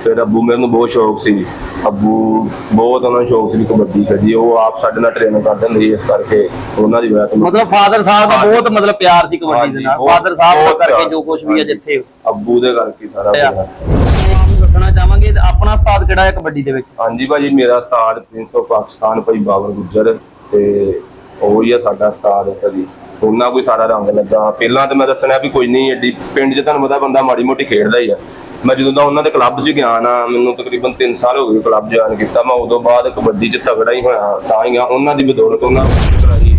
ਫਿਰ ਅੱਬੂ ਮੇਰੇ ਨੂੰ ਬਹੁਤ ਸ਼ੌਕ ਸੀ। ਅੱਬੂ ਬਹੁਤ ਉਹਨਾਂ ਨੂੰ ਸ਼ੌਕ ਸੀ ਕਬੱਡੀ ਖੇਡੀ। ਉਹ ਆਪ ਸਾਡੇ ਨਾਲ ਟ੍ਰੇਨਿੰਗ ਕਰਦੇ ਹੁੰਦੇ ਸੀ, ਇਸ ਕਰਕੇ ਉਹਨਾਂ ਦੀ ਵਜ੍ਹਾ ਤੋਂ ਮਤਲਬ ਫਾਦਰ ਸਾਹਿਬ ਦਾ ਬਹੁਤ ਮਤਲਬ ਪਿਆਰ ਸੀ ਕਬੱਡੀ ਦੇ ਨਾਲ। ਫਾਦਰ ਸਾਹਿਬ ਦਾ ਕਰਕੇ ਜੋ ਕੁਝ ਵੀ ਹੈ ਜਿੱਥੇ ਅੱਬੂ ਦੇ ਕਰਕੇ ਸਾਰਾ ਦੱਸਣਾ ਚਾਹਾਂਗੇ ਆਪਣਾ ਉਸਤਾਦ ਕਿਹੜਾ ਹੈ ਕਬੱਡੀ ਦੇ ਵਿੱਚ? ਹਾਂਜੀ ਭਾਜੀ, ਮੇਰਾ ਉਸਤਾਦ ਪ੍ਰਿੰਸ ਆਫ ਪਾਕਿਸਤਾਨ ਭਾਈ ਬਾਬਰ ਗੁੱਜਰ, ਤੇ ਉਹ ਹੀ ਆ ਸਾਡਾ ਉਸਤਾਦ ਕਦੀ। ਉਹਨਾਂ ਕੋਈ ਸਾਰਾ ਰੰਗ ਲੱਗਾ। ਪਹਿਲਾਂ ਤਾਂ ਮੈਂ ਦੱਸਣਾ ਵੀ ਕੋਈ ਨਹੀਂ ਐਡੀ ਪਿੰਡ 'ਚ ਤੁਹਾਨੂੰ ਪਤਾ ਬੰਦਾ ਮਾੜੀ ਮੋਟੀ ਖੇਡਦਾ ਹੀ ਆ। ਮੈਂ ਜਦੋਂ ਦਾ ਉਹਨਾਂ ਦੇ ਕਲੱਬ 'ਚ ਗਿਆ ਨਾ, ਮੈਨੂੰ ਤਕਰੀਬਨ 3 ਸਾਲ ਹੋ ਗਏ ਕਲੱਬ ਜੁਆਇਨ ਕੀਤਾ। ਮੈਂ ਉਦੋਂ ਬਾਅਦ ਕਬੱਡੀ 'ਚ ਤਗੜਾ ਹੀ ਹੋਇਆ, ਤਾਂ ਹੀ ਆ ਉਹਨਾਂ ਦੀ ਬਦੌਲਤ। ਉਹਨਾਂ ਕਰਾਈ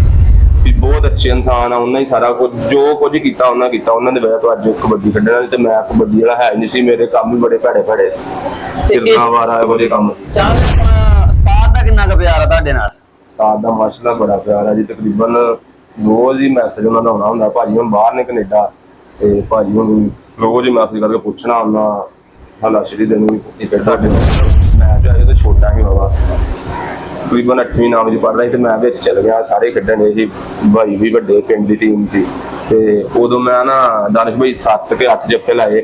ਵੀ ਬਹੁਤ ਅੱਛੇ ਇਨਸਾਨ ਆ, ਉਹਨਾਂ ਹੀ ਸਾਰਾ ਕੁਝ ਜੋ ਕੁਝ ਕੀਤਾ ਉਹਨਾਂ ਕੀਤਾ। ਉਹਨਾਂ ਦੀ ਵਜ੍ਹਾ ਤੋਂ ਅੱਜ ਕਬੱਡੀ ਖੇਡਣ ਵਾਲੀ, ਤੇ ਮੈਂ ਕਬੱਡੀ ਵਾਲਾ ਹੈ ਨਹੀਂ ਸੀ। ਮੇਰੇ ਕੰਮ ਵੀ ਬੜੇ ਭੈੜੇ ਸੀ, ਕਿਰਨਾ ਵਾਰਾ ਇਹੋ ਜਿਹੇ ਕੰਮ। ਉਸਤਾਦ ਦਾ ਕਿੰਨਾ ਕੁ ਪਿਆਰ ਆ ਤੁਹਾਡੇ ਨਾਲ? ਉਸਤਾਦ ਦਾ ਮਾਸ਼ਾਅੱਲਾ ਬੜਾ ਪਿਆਰ ਆ ਜੀ। ਤਕਰੀਬਨ ਰੋਜ਼ ਹੀ ਮੈਸੇਜ ਉਹਨਾਂ ਦਾ ਆਉਣਾ ਹੁੰਦਾ। ਭਾਜੀ ਹੁਣ ਬਾਹਰ ਨੇ ਕੈਨੇਡਾ, ਤੇ ਭਾਜੀ ਹੁਣ ਰੋਜ਼ ਹੀ ਮੈਸੇਜ ਕਰਕੇ ਪੁੱਛਣਾ ਉਹਨਾਂ ਹਾਲਾ ਸ਼੍ਰੀ ਦੇ ਨੂੰ ਟਿਕਟ ਸਾਡੇ। ਮੈਂ ਤੇ ਅਜੇ ਤਾਂ ਛੋਟਾ ਹੀ ਬਾਬਾ, ਤਕਰੀਬਨ 8ਵੀਂ 9ਵੀਂ ਪੜ੍ਹਦਾ ਸੀ, ਤੇ ਮੈਂ ਵਿੱਚ ਚਲ ਗਿਆ। ਸਾਰੇ ਖੇਡਣ ਸੀ, ਭਾਈ ਵੀ ਵੱਡੇ ਪਿੰਡ ਦੀ ਟੀਮ ਸੀ। ਤੇ ਉਦੋਂ ਮੈਂ ਨਾ ਦਾਨਿਸ਼ ਭਾਈ 7 ਕੇ 8 ਜੱਫੇ ਲਾਏ,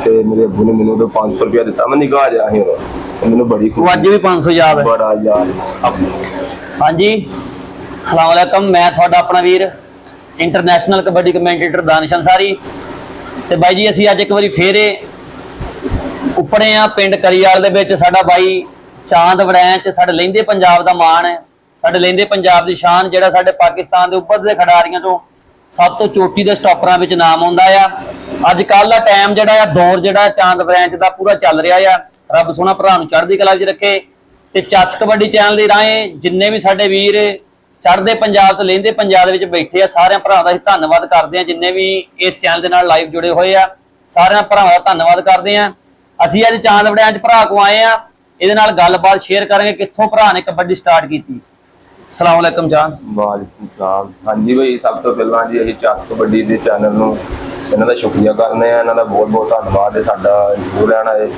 ਤੇ ਮੇਰੇ ਅੱਬੂ ਨੇ ਮੈਨੂੰ ਉਦੋਂ 500 ਰੁਪਇਆ ਦਿੱਤਾ। ਮੈਂ ਨਿਗਾਹ ਜਾ ਸੀ ਉਦੋਂ, ਮੈਨੂੰ ਬੜੀ ਖੁਸ਼ੀ। ਅੱਜ ਵੀ 500 ਯਾਦ ਹੈ? ਬੜਾ ਯਾਦ। ਹਾਂਜੀ, अस्सलाम वालेकुम। मैं थोड़ा अपना वीर इंटरनेशनल कबड्डी कमेंटेटर दानिश अंसारी। ते बाई जी असी अज एक बारी फेरे उपड़े आ पिंड करीवाल दे विच। साडा बाई चांद वड़ैच साडे लहिंदे पंजाब दा मान है, साडे लहिंदे पंजाब दी शान, जिहड़ा साडे पाकिस्तान दे उभरदे खिडारियां चों सब तो चोटी दे स्टॉपरां विच नाम आउंदा आ। अज कल दा टाइम जिहड़ा दौर जिहड़ा चांद वड़ैच दा पूरा चल रहा आ। रब सोहना भरा नूं चढ़दी कला च रखे। ते चस कबड्डी चैनल दे राहें जिन्ने भी साडे वीर चढ़ते पंजाब तो लहिंदे पंजाब दे विच बैठे आ, सारे भरावां दा धन्नवाद करते हैं। जिन्ने भी इस चैनल दे नाल लाइव जुड़े हुए आ, सारे भरावां दा धन्नवाद करते हैं। असीं अज चांद वड़ैच भरा को आए आ, इहदे नाल गलबात शेयर करेंगे कित्थों भरा ने कबड्डी स्टार्ट की। अस्सलाम वालेकुम चांद। वालेकुम सलाम। हाँ जी भाई, सब तो पहला जी असीं चस कबड्डी दे चैनल नूं इन्हां दा शुक्रिया करने आ। इन्हां दा बहुत बहुत धन्नवाद है साडा इंटरव्यू लैण आए।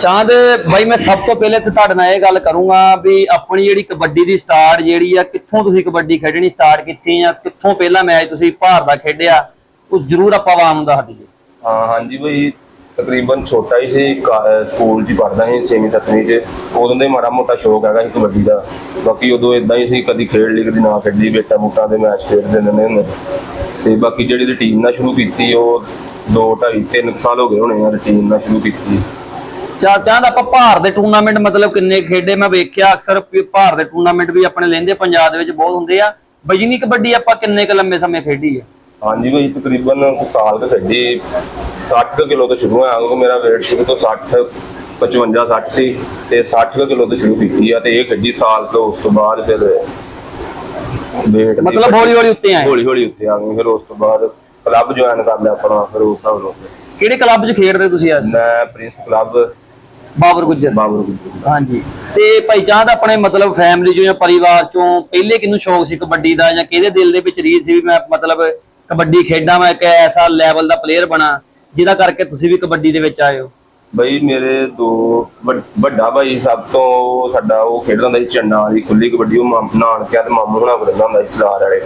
चांद भाई मैं सब तो पहले तो तुहाडे नाल इह गल करूंगा भी अपनी जिहड़ी कबड्डी दी स्टार्ट जिहड़ी आ, कित्थों तुसीं कबड्डी खेडणी स्टार्ट कीती आ, कित्थों पहला मैच तुसीं भार दा खेडिआ, ਉਹ जरूर आपां आवाम दस दईए। हाँ जी भाई, तकरीबन छोटा ही सी, स्कूल च पढ़दा ਸੀ 6ਵੀਂ 7ਵੀਂ च। ਉਦੋਂ ਦਾ ਮਾੜਾ ਮੋਟਾ ਸ਼ੌਕ ਹੈਗਾ ਸੀ ਕਬੱਡੀ ਦਾ। ਬਾਕੀ ਉਦੋਂ ਇਦਾਂ ਹੀ ਸੀ, ਕਦੀ ਖੇਡ ਲਈ ਕਦੀ ਨਾ ਖੇਡੀ, ਬੇਟਾ ਬੂਟਾਂ ਦੇ ਮੈਚ ਖੇਡਦੇ ਰਹਿੰਦੇ ਹੁੰਦੇ। ਤੇ ਬਾਕੀ ਜਿਹੜੀ ਟੀਮ ਨਾਲ ਸ਼ੁਰੂ ਕੀਤੀ ਉਹ 2 2.5 3 ਸਾਲ ਹੋ ਗਏ ਹੋਣੇ ਆ ਟੀਮ ਨਾਲ ਸ਼ੁਰੂ ਕੀਤੀ। ਚਾਂਦ ਆਪਾਂ ਭਾਰ ਦੇ ਟੂਰਨਾਮੈਂਟ ਮਤਲਬ ਕਿੰਨੇ ਖੇਡੇ? ਮੈਂ ਵੇਖਿਆ ਅਕਸਰ ਭਾਰ ਦੇ ਟੂਰਨਾਮੈਂਟ ਵੀ ਆਪਣੇ ਲਹਿੰਦੇ ਪੰਜਾਬ ਦੇ ਵਿੱਚ ਬਹੁਤ ਹੁੰਦੇ ਆ। ਬਜਨੀ ਕਬੱਡੀ ਆਪਾਂ ਕਿੰਨੇ ਕੁ ਲੰਮੇ ਸਮੇਂ ਖੇਡੀ ਹੈ? ਹਾਂਜੀ ਭਾਈ, ਤਕਰੀਬਨ ਸਾਲ ਕੁ ਖੇਡੀ। 60 ਕਿਲੋ ਤੋਂ ਸ਼ੁਰੂ ਹੋਇਆ, ਕਿਉਂਕਿ ਮੇਰਾ weight ਸ਼ੁਰੂ ਤੋਂ 60 55 60 ਸੀ, ਤੇ 60 ਕਿਲੋ ਤੋਂ ਸ਼ੁਰੂ ਕੀਤੀ ਆ। ਤੇ ਇਹ ਖੇਡੀ ਸਾਲ ਤੋਂ, ਉਸ ਤੋਂ ਬਾਅਦ ਫਿਰ weight ਮਤਲਬ ਹੌਲੀ ਹੌਲੀ ਉੱਤੇ ਆਏ? ਹੌਲੀ ਹੌਲੀ ਉੱਤੇ ਆ ਗਏ। ਫਿਰ ਉਸ ਤੋਂ ਬਾਅਦ ਕਲੱਬ ਜੁਆਇਨ ਕਰ ਲਿਆ ਆਪਣਾ। ਫਿਰ ਉਸ ਹਿਸਾਬ ਨਾਲ ਕਿਹੜੇ ਕਲੱਬ 'ਚ ਖੇਡਦੇ ਤੁਸੀਂ? ਅੱਜ ਮੈਂ ਪ੍ਰਿੰਸ ਕਲੱਬ ਬਾਬਰ ਗੁੱਜਰ। ਹਾਂਜੀ। ਤੇ ਭਾਈ ਚਾਂਦ ਆਪਣੇ ਮਤਲਬ ਫੈਮਿਲੀ ਚੋਂ ਜਾਂ ਪਰਿਵਾਰ ਚੋਂ ਪਹਿਲੇ ਕਿਹਨੂੰ ਸ਼ੌਕ ਸੀ ਕਬੱਡੀ ਦਾ, ਜਾਂ ਕਿਹਦੇ ਦਿਲ ਦੇ ਵਿੱਚ ਰੀਝ ਸੀ ਵੀ ਮੈਂ ਮਤਲਬ ਕਬੱਡੀ ਖੇਡਾਂ, ਮੈਂ ਇੱਕ ਐਸਾ ਲੈਵਲ ਦਾ ਪਲੇਅਰ ਬਣਾ ਜਿਹਦਾ ਕਰਕੇ ਤੁਸੀਂ ਵੀ ਕਬੱਡੀ ਦੇ ਵਿੱਚ ਆਏ ਹੋ? ਬਈ ਮੇਰੇ 2 ਵੱਡਾ ਭਾਈ ਸਭ ਤੋਂ ਸਾਡਾ ਉਹ ਖੇਡਦਾ ਹੁੰਦਾ ਸੀ ਚੰਨਾ ਦੀ ਖੁੱਲੀ ਕਬੱਡੀ। ਉਹ ਨਾਨਕਿਆਂ ਤੇ ਮਾਮੂ ਹੁਣਾਂ ਕੋਲ ਰਹਿੰਦਾ ਹੁੰਦਾ ਸੀ ਸਲਾਰ ਵਾਲੇ,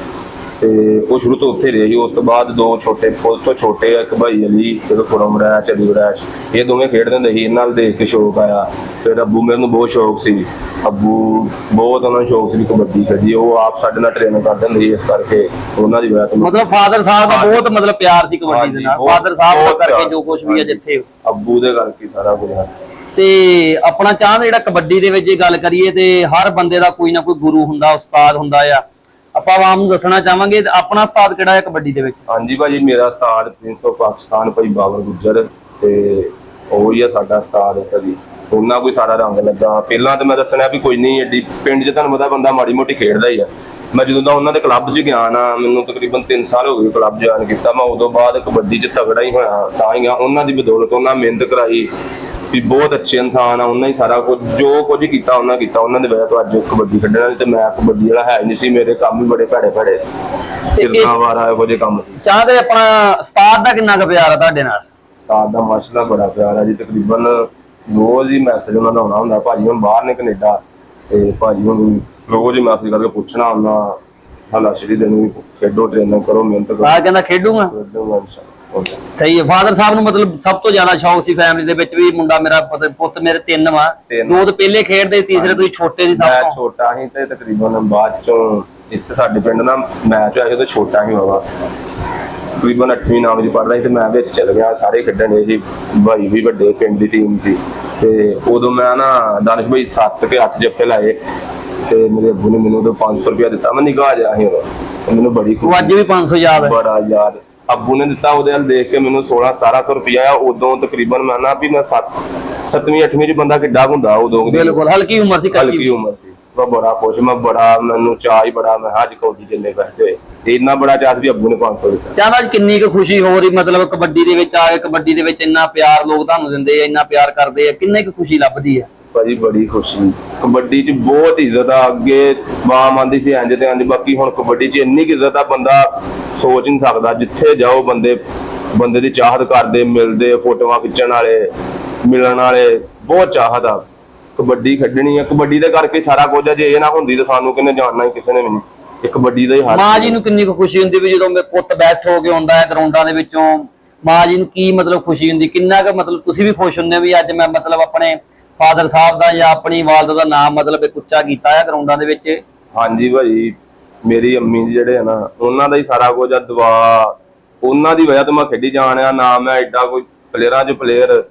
ਤੇ ਉਹ ਸ਼ੁਰੂ ਤੋਂ ਉੱਥੇ ਰਹੇ ਸੀ। ਉਸ ਤੋਂ ਬਾਅਦ 2 ਛੋਟੇ, ਉਸ ਤੋਂ ਛੋਟੇ ਇੱਕ ਭਾਈ ਅਲੀ, ਇੱਕ ਖੁਰਮ ਰੈਸ਼, ਅਲੀ ਰੈਸ਼, ਇਹ ਦੋਵੇਂ ਖੇਡਦੇ ਹੁੰਦੇ ਸੀ। ਇਹਨਾਂ ਨਾਲ ਦੇਖ ਕੇ ਸ਼ੌਕ ਆਇਆ। ਫਿਰ ਅੱਬੂ ਮੇਰੇ ਨੂੰ ਬਹੁਤ ਸ਼ੌਕ ਸੀ। ਅੱਬੂ ਬਹੁਤ ਉਹਨਾਂ ਨੂੰ ਸ਼ੌਕ ਸੀ ਕਬੱਡੀ ਖੇਡੀ। ਉਹ ਆਪ ਸਾਡੇ ਨਾਲ ਟ੍ਰੇਨਿੰਗ ਕਰਦੇ ਹੁੰਦੇ ਸੀ, ਇਸ ਕਰਕੇ ਉਹਨਾਂ ਦੀ ਵਜ੍ਹਾ ਤੋਂ ਮਤਲਬ ਫਾਦਰ ਸਾਹਿਬ ਦਾ ਬਹੁਤ ਮਤਲਬ ਪਿਆਰ ਸੀ ਕਬੱਡੀ ਦੇ ਨਾਲ। ਫਾਦਰ ਸਾਹਿਬ ਦਾ ਕਰਕੇ ਜੋ ਕੁਝ ਵੀ ਹੈ ਜਿੱਥੇ ਅੱਬੂ ਦੇ ਕਰਕੇ ਸਾਰਾ ਕੁਝ। ਤੇ ਆਪਣਾ ਚਾਂਦ ਜਿਹੜਾ ਕਬੱਡੀ ਦੇ ਵਿੱਚ ਜੇ ਗੱਲ ਕਰੀਏ ਤੇ ਹਰ ਬੰਦੇ ਦਾ ਕੋਈ ਨਾ ਕੋਈ ਗੁਰੂ ਹੁੰਦਾ, ਉਸਤਾਦ ਹੁੰਦਾ ਆ। ਆਪਾਂ ਆਵਾਮ ਨੂੰ ਦੱਸਣਾ ਚਾਹਾਂਗੇ ਆਪਣਾ ਉਸਤਾਦ ਕਿਹੜਾ ਹੈ ਕਬੱਡੀ ਦੇ ਵਿੱਚ? ਹਾਂਜੀ ਭਾਜੀ, ਮੇਰਾ ਉਸਤਾਦ ਪ੍ਰਿੰਸ ਆਫ ਪਾਕਿਸਤਾਨ ਭਾਈ ਬਾਬਰ ਗੁੱਜਰ, ਤੇ ਉਹ ਹੀ ਆ ਸਾਡਾ ਉਸਤਾਦ ਕਦੀ। ਉਹਨਾਂ ਕੋਈ ਸਾਰਾ ਰੰਗ ਲੱਗਾ। ਪਹਿਲਾਂ ਤਾਂ ਮੈਂ ਦੱਸਣਾ ਵੀ ਕੋਈ ਨਹੀਂ ਐਡੀ ਪਿੰਡ 'ਚ ਤੁਹਾਨੂੰ ਪਤਾ ਬੰਦਾ ਮਾੜੀ ਮੋਟੀ ਖੇਡਦਾ ਹੀ ਆ। ਮੈਂ ਜਦੋਂ ਦਾ ਉਹਨਾਂ ਦੇ ਕਲੱਬ 'ਚ ਗਿਆ ਨਾ, ਮੈਨੂੰ ਤਕਰੀਬਨ 3 ਸਾਲ ਹੋ ਗਏ ਕਲੱਬ ਜੁਆਇਨ ਕੀਤਾ। ਮੈਂ ਉਦੋਂ ਬਾਅਦ ਕਬੱਡੀ 'ਚ ਤਗੜਾ ਹੀ ਹੋਇਆ, ਤਾਂ ਹੀ ਆ ਉਹਨਾਂ ਦੀ ਬਦੌਲਤ। ਉਹਨਾਂ ਮਿਹਨਤ ਕਰਾਈ ਵੀ ਬਹੁਤ ਅੱਛੇ ਇਨਸਾਨ ਆ। ਉਹਨਾਂ ਹੀ ਸਾਰਾ ਕੁਝ ਜੋ ਕੁਝ ਕੀਤਾ ਉਹਨਾਂ ਕੀਤਾ। ਉਹਨਾਂ ਦੀ ਵਜ੍ਹਾ ਤੋਂ ਅੱਜ ਕਬੱਡੀ ਖੇਡਣ ਵਾਲੀ, ਤੇ ਮੈਂ ਕਬੱਡੀ ਵਾਲਾ ਹੈ ਨਹੀਂ ਸੀ। ਮੇਰੇ ਕੰਮ ਵੀ ਬੜੇ ਭੈੜੇ ਸੀ, ਕਿਰਨਾ ਵਾਰਾ ਇਹੋ ਜਿਹੇ ਕੰਮ ਸੀ। ਚਾਹਦੇ ਆਪਣਾ ਉਸਤਾਦ ਦਾ ਕਿੰਨਾ ਕੁ ਪਿਆਰ ਆ ਤੁਹਾਡੇ ਨਾਲ? ਉਸਤਾਦ ਦਾ ਮਾਸ਼ਾਅੱਲਾ ਬੜਾ ਪਿਆਰ ਆ ਜੀ। ਤਕਰੀਬਨ ਰੋਜ਼ ਹੀ ਮੈਸੇਜ ਉਹਨਾਂ ਦਾ ਆਉਣਾ ਹੁੰਦਾ। ਭਾਜੀ ਹੁਣ ਬਾਹਰ ਨੇ ਕੈਨੇਡਾ, ਤੇ ਭਾਜੀ ਹੁਣ ਰੋਜ਼ ਹੀ ਮੈਸੇਜ ਕਰਕੇ ਪੁੱਛਣਾ ਉਹਨਾਂ ਹਾਲਾ ਸ਼੍ਰੀ ਦੇ ਨੂੰ ਖੇਡੋ, ਟ੍ਰੇਨਿੰਗ ਕਰੋ, ਮਿਹਨਤ ਕਰੋ। ਕਹਿੰਦਾ ਖੇਡੂਗਾ। ਸਹੀ ਹੈ। ਫਾਦਰ ਸਾਹਿਬ ਨੂੰ ਮਤਲਬ ਸਭ ਤੋਂ ਜ਼ਿਆਦਾ ਸ਼ੌਕ ਸੀ ਫੈਮਿਲੀ ਦੇ ਵਿੱਚ ਵੀ ਮੁੰਡਾ ਮੇਰਾ ਪੁੱਤ ਮੇਰੇ 3 ਵਾ, 2 ਤਾਂ ਪਹਿਲੇ ਖੇਡਦੇ, ਤੀਸਰੇ ਤੁਸੀਂ ਛੋਟੇ ਸੀ ਸਭ ਮੈਂ ਤੋਂ। ਛੋਟਾ ਸੀ ਤੇ ਤਕਰੀਬਨ ਬਾਅਦ ਚੋਂ ਇੱਥੇ ਸਾਡੇ ਪਿੰਡ ਨਾ ਮੈਚ ਹੋਇਆ ਸੀ ਤੇ ਛੋਟਾ ਹੀ ਹੋਗਾ, ਤਕਰੀਬਨ 8ਵੀਂ 9ਵੀਂ ਪੜ੍ਹਦਾ ਸੀ ਤੇ ਮੈਂ ਵਿੱਚ ਚਲ ਗਿਆ। ਸਾਰੇ ਖੇਡਣ ਦੇ ਸੀ, ਭਾਈ ਵੀ ਵੱਡੇ ਪਿੰਡ ਦੀ ਟੀਮ ਸੀ ਤੇ ਉਦੋਂ ਮੈਂ ਨਾ ਦਾਨਿਸ਼ ਭਾਈ 7 ਕੇ 8 ਜੱਫੇ ਲਾਏ ਤੇ ਮੇਰੇ ਅੱਬੂ ਨੇ ਮੈਨੂੰ ਉਦੋਂ 500 ਰੁਪਇਆ ਦਿੱਤਾ। ਮੈਂ ਨਿਗਾਹ ਜਾ ਸੀ ਉਦੋਂ, ਮੈਨੂੰ ਬੜੀ ਉਹ ਅੱਜ ਵੀ 500 ਯਾਦ ਹੈ। ਬੜਾ ਯਾਦ ਅੱਬੂ ਨੇ ਦਿੱਤਾ, ਉਹਦੇ ਵੱਲ ਦੇਖ ਕੇ ਮੈਨੂੰ 1600-1700 ਰੁਪਇਆ। ਉਦੋਂ ਤਕਰੀਬਨ ਮੈਂ ਨਾ ਵੀ ਮੈਂ 7ਵੀਂ 8ਵੀਂ ਚ ਬੰਦਾ ਕਿੱਡਾ ਹੁੰਦਾ ਉਦੋਂ, ਬਿਲਕੁਲ ਹਲਕੀ ਉਮਰ ਸੀ, ਹਲਕੀ ਉਮਰ ਸੀ। ਮੈਂ ਬੜਾ ਖੁਸ਼, ਮੈਂ ਬੜਾ ਮੈਨੂੰ ਚਾਅ ਹੀ ਬੜਾ, ਮੈਂ ਅੱਜ ਕੌਡੀ ਜਿੰਨੇ ਪੈਸੇ ਹੋਏ ਇੰਨਾ ਬੜਾ ਚਾਅ ਵੀ ਅੱਬੂ ਨੇ 500 ਦਿੱਤਾ। ਚਾਹਨਾ ਅੱਜ ਕਿੰਨੀ ਕੁ ਖੁਸ਼ੀ ਹੋ ਰਹੀ, ਮਤਲਬ ਕਬੱਡੀ ਦੇ ਵਿੱਚ ਆ ਕੇ, ਕਬੱਡੀ ਦੇ ਵਿੱਚ ਇੰਨਾ ਪਿਆਰ ਲੋਕ ਤੁਹਾਨੂੰ ਦਿੰਦੇ ਆ, ਇੰਨਾ ਪਿਆਰ ਕਰਦੇ ਆ, ਕਿੰਨੀ ਕੁ ਖੁਸ਼ੀ ਲੱਭਦੀ ਆ? ਭਾਜੀ ਬੜੀ ਖੁਸ਼ੀ, ਕਬੱਡੀ 'ਚ ਬਹੁਤ ਇੱਜ਼ਤ ਆ। ਅੱਗੇ ਮਾਂ ਆਂਦੀ ਸੀ ਇੰਜ ਤੇ ਇੰਜ, ਬਾਕੀ ਹੁਣ ਕਬੱਡੀ 'ਚ ਇੰਨੀ ਇੱਜ਼ਤ ਆ ਬੰਦਾ ਸੋਚ ਨਹੀਂ ਸਕਦਾ। ਜਿੱਥੇ ਜਾਓ ਬੰਦੇ ਦੀ ਚਾਹਤ ਕਰਦੇ, ਮਿਲਦੇ, ਫੋਟੋਆਂ ਖਿੱਚਣ ਵਾਲੇ, ਮਿਲਣ ਵਾਲੇ, ਬਹੁਤ ਚਾਹਤ ਆ। ਕਬੱਡੀ ਖੇਡਣੀ ਆ, ਕਬੱਡੀ ਦੇ ਕਰਕੇ ਸਾਰਾ ਕੁਝ ਆ। ਜੇ ਇਹ ਨਾ ਹੁੰਦੀ ਤਾਂ ਸਾਨੂੰ ਕਿੰਨੇ ਜਾਣਨਾ ਹੀ, ਕਿਸੇ ਨੇ ਵੀ ਨਹੀਂ। ਇਹ ਕਬੱਡੀ ਦਾ ਹੀ ਹੱਥ। ਮਾਂ ਜੀ ਨੂੰ ਕਿੰਨੀ ਕੁ ਖੁਸ਼ੀ ਹੁੰਦੀ ਵੀ ਜਦੋਂ ਮੇਰਾ ਪੁੱਤ ਬੈਸਟ ਹੋ ਕੇ ਆਉਂਦਾ ਹੈ ਗਰਾਊਂਡਾਂ ਦੇ ਵਿੱਚੋਂ? ਮਾਂ ਜੀ ਨੂੰ ਕੀ ਮਤਲਬ ਖੁਸ਼ੀ ਹੁੰਦੀ, ਕਿੰਨਾ ਕੁ ਮਤਲਬ ਤੁਸੀਂ ਵੀ ਖੁਸ਼ ਹੁੰਦੇ ਵੀ ਅੱਜ ਮੈਂ ਮਤਲਬ ਆਪਣੇ ਫਾਦਰ ਸਾਹਿਬ ਦਾ ਜਾਂ ਆਪਣੀ ਵਾਲਦ ਦਾ ਨਾਮ ਮਤਲਬ ਇੱਕ ਉੱਚਾ ਕੀਤਾ ਹੈ ਗਰਾਊਂਡਾਂ ਦੇ ਵਿੱਚ? ਹਾਂਜੀ ਭਾਜੀ, ਮੇਰੀ ਅੰਮੀ ਜੀ ਜਿਹੜੇ ਆ ਨਾ, ਉਹਨਾਂ ਦਾ ਹੀ ਸਾਰਾ ਕੁਝ ਆ। ਦੁਆ ਉਹਨਾਂ ਦੀ ਵਜ੍ਹਾ ਤੋਂ ਮੈਂ ਖੇਡੀ ਜਾਣਿਆ। ਨਾ ਮੈਂ ਐਡਾ ਕੋਈ ਪਲੇਅਰਾਂ 'ਚ ਪਲੇਅਰ,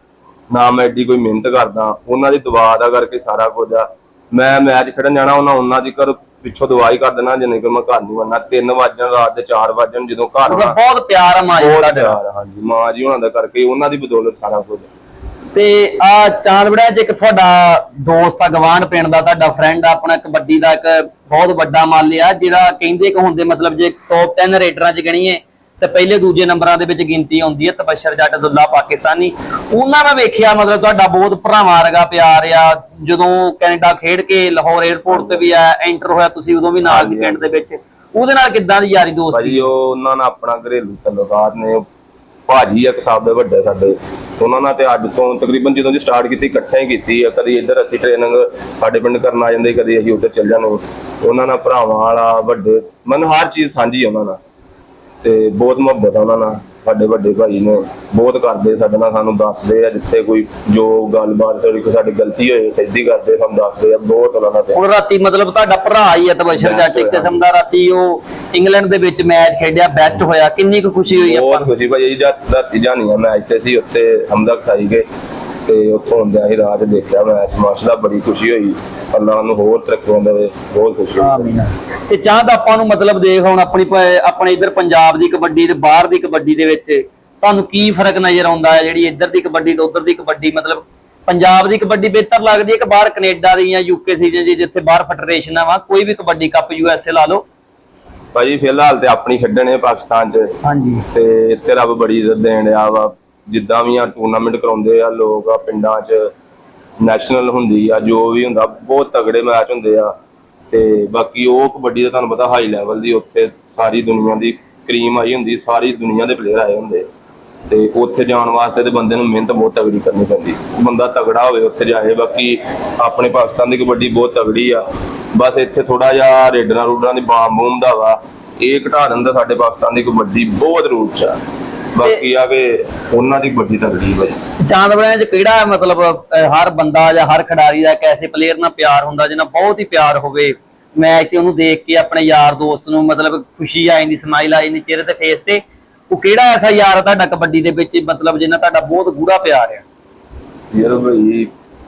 ਨਾ ਮੈਂ ਐਡੀ ਕੋਈ ਮਿਹਨਤ ਕਰਦਾ, ਉਹਨਾਂ ਦੀ ਦੁਆ ਦਾ ਕਰਕੇ ਸਾਰਾ ਕੁਝ ਆ। ਮੈਂ ਮੈਚ ਖੇਡਣ ਜਾਣਾ ਉਹਨਾਂ ਦੀ ਘਰ ਪਿੱਛੋਂ ਦੁਆ ਹੀ ਕਰ ਦੇਣਾ, ਜਿੰਨੇ ਕਿ ਮੈਂ ਘਰ ਨਹੀਂ ਵੜਨਾ। 3 ਵਜੇ ਰਾਤ ਦੇ 4 ਵਜੇ ਜਦੋਂ ਘਰ ਆਉਣਾ। ਬਹੁਤ ਪਿਆਰ ਆ ਮਾਂ ਜੀ ਦਾ। ਪਿਆਰ, ਹਾਂਜੀ ਮਾਂ ਜੀ ਉਹਨਾਂ ਦਾ ਕਰਕੇ, ਉਹਨਾਂ ਦੀ ਬਦੌਲਤ ਸਾਰਾ ਕੁਝ। ਤੇ ਆ ਚਾਂਦਵੜਿਆ ਚ ਇੱਕ ਤੁਹਾਡਾ ਦੋਸਤ ਆ, ਗਵਾਂਢ ਪਿੰਡ ਦਾ ਤੁਹਾਡਾ ਫਰੈਂਡ ਆ, ਆਪਣਾ ਕਬੱਡੀ ਦਾ ਇੱਕ ਬਹੁਤ ਵੱਡਾ ਮਾਲੀ ਆ, ਜਿਹੜਾ ਕਹਿੰਦੇ ਕਿ ਹੁੰਦੇ ਮਤਲਬ ਜੇ ਟੌਪ 10 ਰੇਡਰਾਂ ਚ ਗਣੀਏ ਤੇ ਪਹਿਲੇ ਦੂਜੇ ਨੰਬਰਾਂ ਦੇ ਵਿੱਚ ਗਿਣਤੀ ਆਉਂਦੀ ਹੈ ਤਬਸ਼ਰ ਜੱਟ ਦੁੱਲਾ ਪਾਕਿਸਤਾਨੀ। ਉਹਨਾਂ ਨੇ ਵੇਖਿਆ ਮਤਲਬ ਤੁਹਾਡਾ ਬਹੁਤ ਭਰਾਵਾਂ ਵਰਗਾ ਪਿਆਰ ਆ। ਜਦੋਂ ਕੈਨੇਡਾ ਖੇਡ ਕੇ ਲਾਹੌਰ 에ਅਰਪੋਰਟ ਤੇ ਵੀ ਆ ਐਂਟਰ ਹੋਇਆ, ਤੁਸੀਂ ਉਦੋਂ ਵੀ ਨਾਲ ਸੀ ਪਿੰਡ ਦੇ ਵਿੱਚ। ਉਹਦੇ ਨਾਲ ਕਿੱਦਾਂ ਦੀ ਯਾਰੀ ਦੋਸਤੀ? ਭਾਜੀ ਉਹਨਾਂ ਨਾਲ ਆਪਣਾ ਘਰੇਲੂ ਤਾਲੁਕਾਤ ਨੇ। ਭਾਜੀ ਇੱਕ ਸਾਹਿਬ ਦੇ ਵੱਡੇ ਸਾਡੇ, ਉਹਨਾਂ ਨਾਲ ਤੇ ਅੱਜ ਤੋਂ ਤਕਰੀਬਨ ਜਦੋਂ ਦੀ ਸਟਾਰਟ ਕੀਤੀ ਇਕੱਠੇ ਹੀ ਕੀਤੀ ਆ। ਕਦੀ ਇੱਧਰ ਅਸੀਂ ਟ੍ਰੇਨਿੰਗ ਸਾਡੇ ਪਿੰਡ ਕਰਨ ਆ ਜਾਂਦੇ, ਕਦੀ ਅਸੀਂ ਉੱਧਰ ਚੱਲ ਜਾਂਦੇ। ਉਹਨਾਂ ਨਾਲ ਭਰਾਵਾਂ ਵਾਲਾ ਵੱਡੇ, ਮੈਨੂੰ ਹਰ ਚੀਜ਼ ਸਾਂਝੀ ਉਹਨਾਂ ਨਾਲ ਤੇ ਬਹੁਤ ਮੁਹੱਬਤ ਆ ਉਹਨਾਂ ਨਾਲ। ਸਾਡੇ ਵੱਡੇ ਭਾਈ ਨੇ ਬਹੁਤ ਕਰਦੇ ਸਾਡੇ ਨਾਲ, ਸਾਨੂੰ ਦੱਸਦੇ ਆ ਜਿੱਥੇ ਕੋਈ ਜੋ ਗੱਲਬਾਤ ਸਾਡੀ ਗਲਤੀ ਹੋਏ ਸਿੱਧੀ ਕਰਦੇ, ਸਾਨੂੰ ਦੱਸਦੇ ਆ ਬਹੁਤ ਉਹਨਾਂ ਨਾਲ। ਹੁਣ ਰਾਤੀ ਮਤਲਬ ਤੁਹਾਡਾ ਭਰਾ ਹੀ ਆ ਤਬਸ਼ਰ ਜੱਟ ਇੱਕ ਕਿਸਮ ਦਾ, ਰਾਤੀ ਉਹ ਇੰਗਲੈਂਡ ਦੇ ਵਿੱਚ ਮੈਚ ਖੇਡਿਆ, ਬੈਸਟ ਹੋਇਆ, ਕਿੰਨੀ ਕੁ ਖੁਸ਼ੀ ਹੋਈ ਆਪਾਂ? ਬਹੁਤ ਖੁਸ਼ੀ ਭਾਈ। ਰਾਤੀ ਜਾਣੀ ਆ ਮੈਚ ਤੇ ਸੀ ਉੱਥੇ ਹਮਦਕ ਸਾਈ ਗਏ ਤੇ ਉੱਥੋਂ ਹੁੰਦਿਆਂ ਹੀ ਰਾਤ ਦੇਖਿਆ ਮੈਚ, ਮਾਸ਼ਾਅੱਲਾ ਬੜੀ ਖੁਸ਼ੀ ਹੋਈ। ਅੱਲਾਹ ਨੂੰ ਹੋਰ ਤਰੱਕੀਆਂ ਦੇਵੇ, ਬਹੁਤ ਖੁਸ਼ੀ ਹੋਈ। ਆਮੀਨ। ਤੇ ਚਾਹਤ ਆਪਾਂ ਨੂੰ ਮਤਲਬ ਦੇਖ ਹੁਣ ਆਪਣੇ ਇੱਧਰ ਪੰਜਾਬ ਦੀ ਕਬੱਡੀ ਤੇ ਬਾਹਰ ਦੀ ਕਬੱਡੀ ਦੇ ਵਿੱਚ ਤੁਹਾਨੂੰ ਕੀ ਫਰਕ ਨਜ਼ਰ ਆਉਂਦਾ ਹੈ? ਜਿਹੜੀ ਇੱਧਰ ਦੀ ਕਬੱਡੀ ਤੇ ਉੱਧਰ ਦੀ ਕਬੱਡੀ, ਮਤਲਬ ਪੰਜਾਬ ਦੀ ਕਬੱਡੀ ਬਿਹਤਰ ਲੱਗਦੀ ਹੈ ਕਿ ਬਾਹਰ ਕੈਨੇਡਾ ਦੀ ਜਾਂ ਯੂਕੇ ਸੀ ਜਿੱਥੇ ਬਾਹਰ ਫੈਡਰੇਸ਼ਨਾਂ ਵਾ, ਕੋਈ ਵੀ ਕਬੱਡੀ ਕੱਪ USA ਲਾ ਲਓ? ਭਾਜੀ ਫਿਲਹਾਲ ਤੇ ਆਪਣੀ ਖੇਡਣੇ ਪਾਕਿਸਤਾਨ 'ਚ, ਹਾਂਜੀ, ਤੇ ਇੱਥੇ ਰੱਬ ਬੜੀ ਇੱਜ਼ਤ ਦੇਣ ਡਿਆ ਵਾ। ਜਿੱਦਾਂ ਵੀ ਆ ਟੂਰਨਾਮੈਂਟ ਕਰਾਉਂਦੇ ਆ ਲੋਕ ਆ ਪਿੰਡਾਂ 'ਚ, ਨੈਸ਼ਨਲ ਹੁੰਦੀ ਆ, ਜੋ ਵੀ ਹੁੰਦਾ ਬਹੁਤ ਤਗੜੇ ਮੈਚ ਹੁੰਦੇ ਆ। ਤੇ ਬਾਕੀ ਉਹ ਕਬੱਡੀ ਦਾ ਤੁਹਾਨੂੰ ਪਤਾ ਹਾਈ ਲੈਵਲ ਦੀ, ਉੱਥੇ ਸਾਰੀ ਦੁਨੀਆ ਦੀ ਕਰੀਮ ਆਈ ਹੁੰਦੀ, ਸਾਰੀ ਦੁਨੀਆ ਦੇ ਪਲੇਅਰ ਆਏ ਹੁੰਦੇ। ਤੇ ਉੱਥੇ ਜਾਣ ਵਾਸਤੇ ਤੇ ਬੰਦੇ ਨੂੰ ਮਿਹਨਤ ਬਹੁਤ ਤਗੜੀ ਕਰਨੀ ਪੈਂਦੀ, ਬੰਦਾ ਤਗੜਾ ਹੋਵੇ ਉੱਥੇ ਜਾਏ। ਬਾਕੀ ਆਪਣੇ ਪਾਕਿਸਤਾਨ ਦੀ ਕਬੱਡੀ ਬਹੁਤ ਤਗੜੀ ਆ, ਬਸ ਇੱਥੇ ਥੋੜਾ ਜਿਹਾ ਰੂਡਰਾਂ ਦੀ ਬਾਮ ਬੂਮ ਦਾ ਵਾ, ਇਹ ਘਟਾ ਦਿੰਦਾ। ਸਾਡੇ ਪਾਕਿਸਤਾਨ ਦੀ ਕਬੱਡੀ ਬਹੁਤ ਰੂਟ 'ਚ ਆ, ਬਾਕੀ ਆ ਕੇ ਉਹਨਾਂ ਦੀ ਕਬੱਡੀ ਤਗੜੀ ਹੈ। ਚਾਂਦਵੜਿਆਂ 'ਚ ਕਿਹੜਾ ਮਤਲਬ ਹਰ ਬੰਦਾ ਜਾਂ ਹਰ ਖਿਡਾਰੀ ਦਾ ਇੱਕ ਐਸੇ ਪਲੇਅਰ ਨਾਲ ਪਿਆਰ ਹੁੰਦਾ ਜਿਹਨਾਂ ਬਹੁਤ ਹੀ ਪਿਆਰ ਹੋਵੇ ਮੈਚ ਤੇ, ਉਹਨੂੰ ਦੇਖ ਕੇ ਆਪਣੇ ਯਾਰ ਦੋਸਤ ਨੂੰ ਮਤਲਬ ਖੁਸ਼ੀ ਆ ਜਾਂਦੀ, ਸਮਾਈਲ ਆ ਜਾਂਦੀ ਚਿਹਰੇ ਤੇ, ਫੇਸ ਤੇ? ਉਹ ਕਿਹੜਾ ਐਸਾ ਯਾਰ ਤੁਹਾਡਾ ਕਬੱਡੀ ਦੇ ਵਿੱਚ ਮਤਲਬ ਜਿਹਨਾਂ ਤੁਹਾਡਾ ਬਹੁਤ ਗੂੜਾ ਪਿਆਰ ਆ? ਯਾਰ ਭਾਈ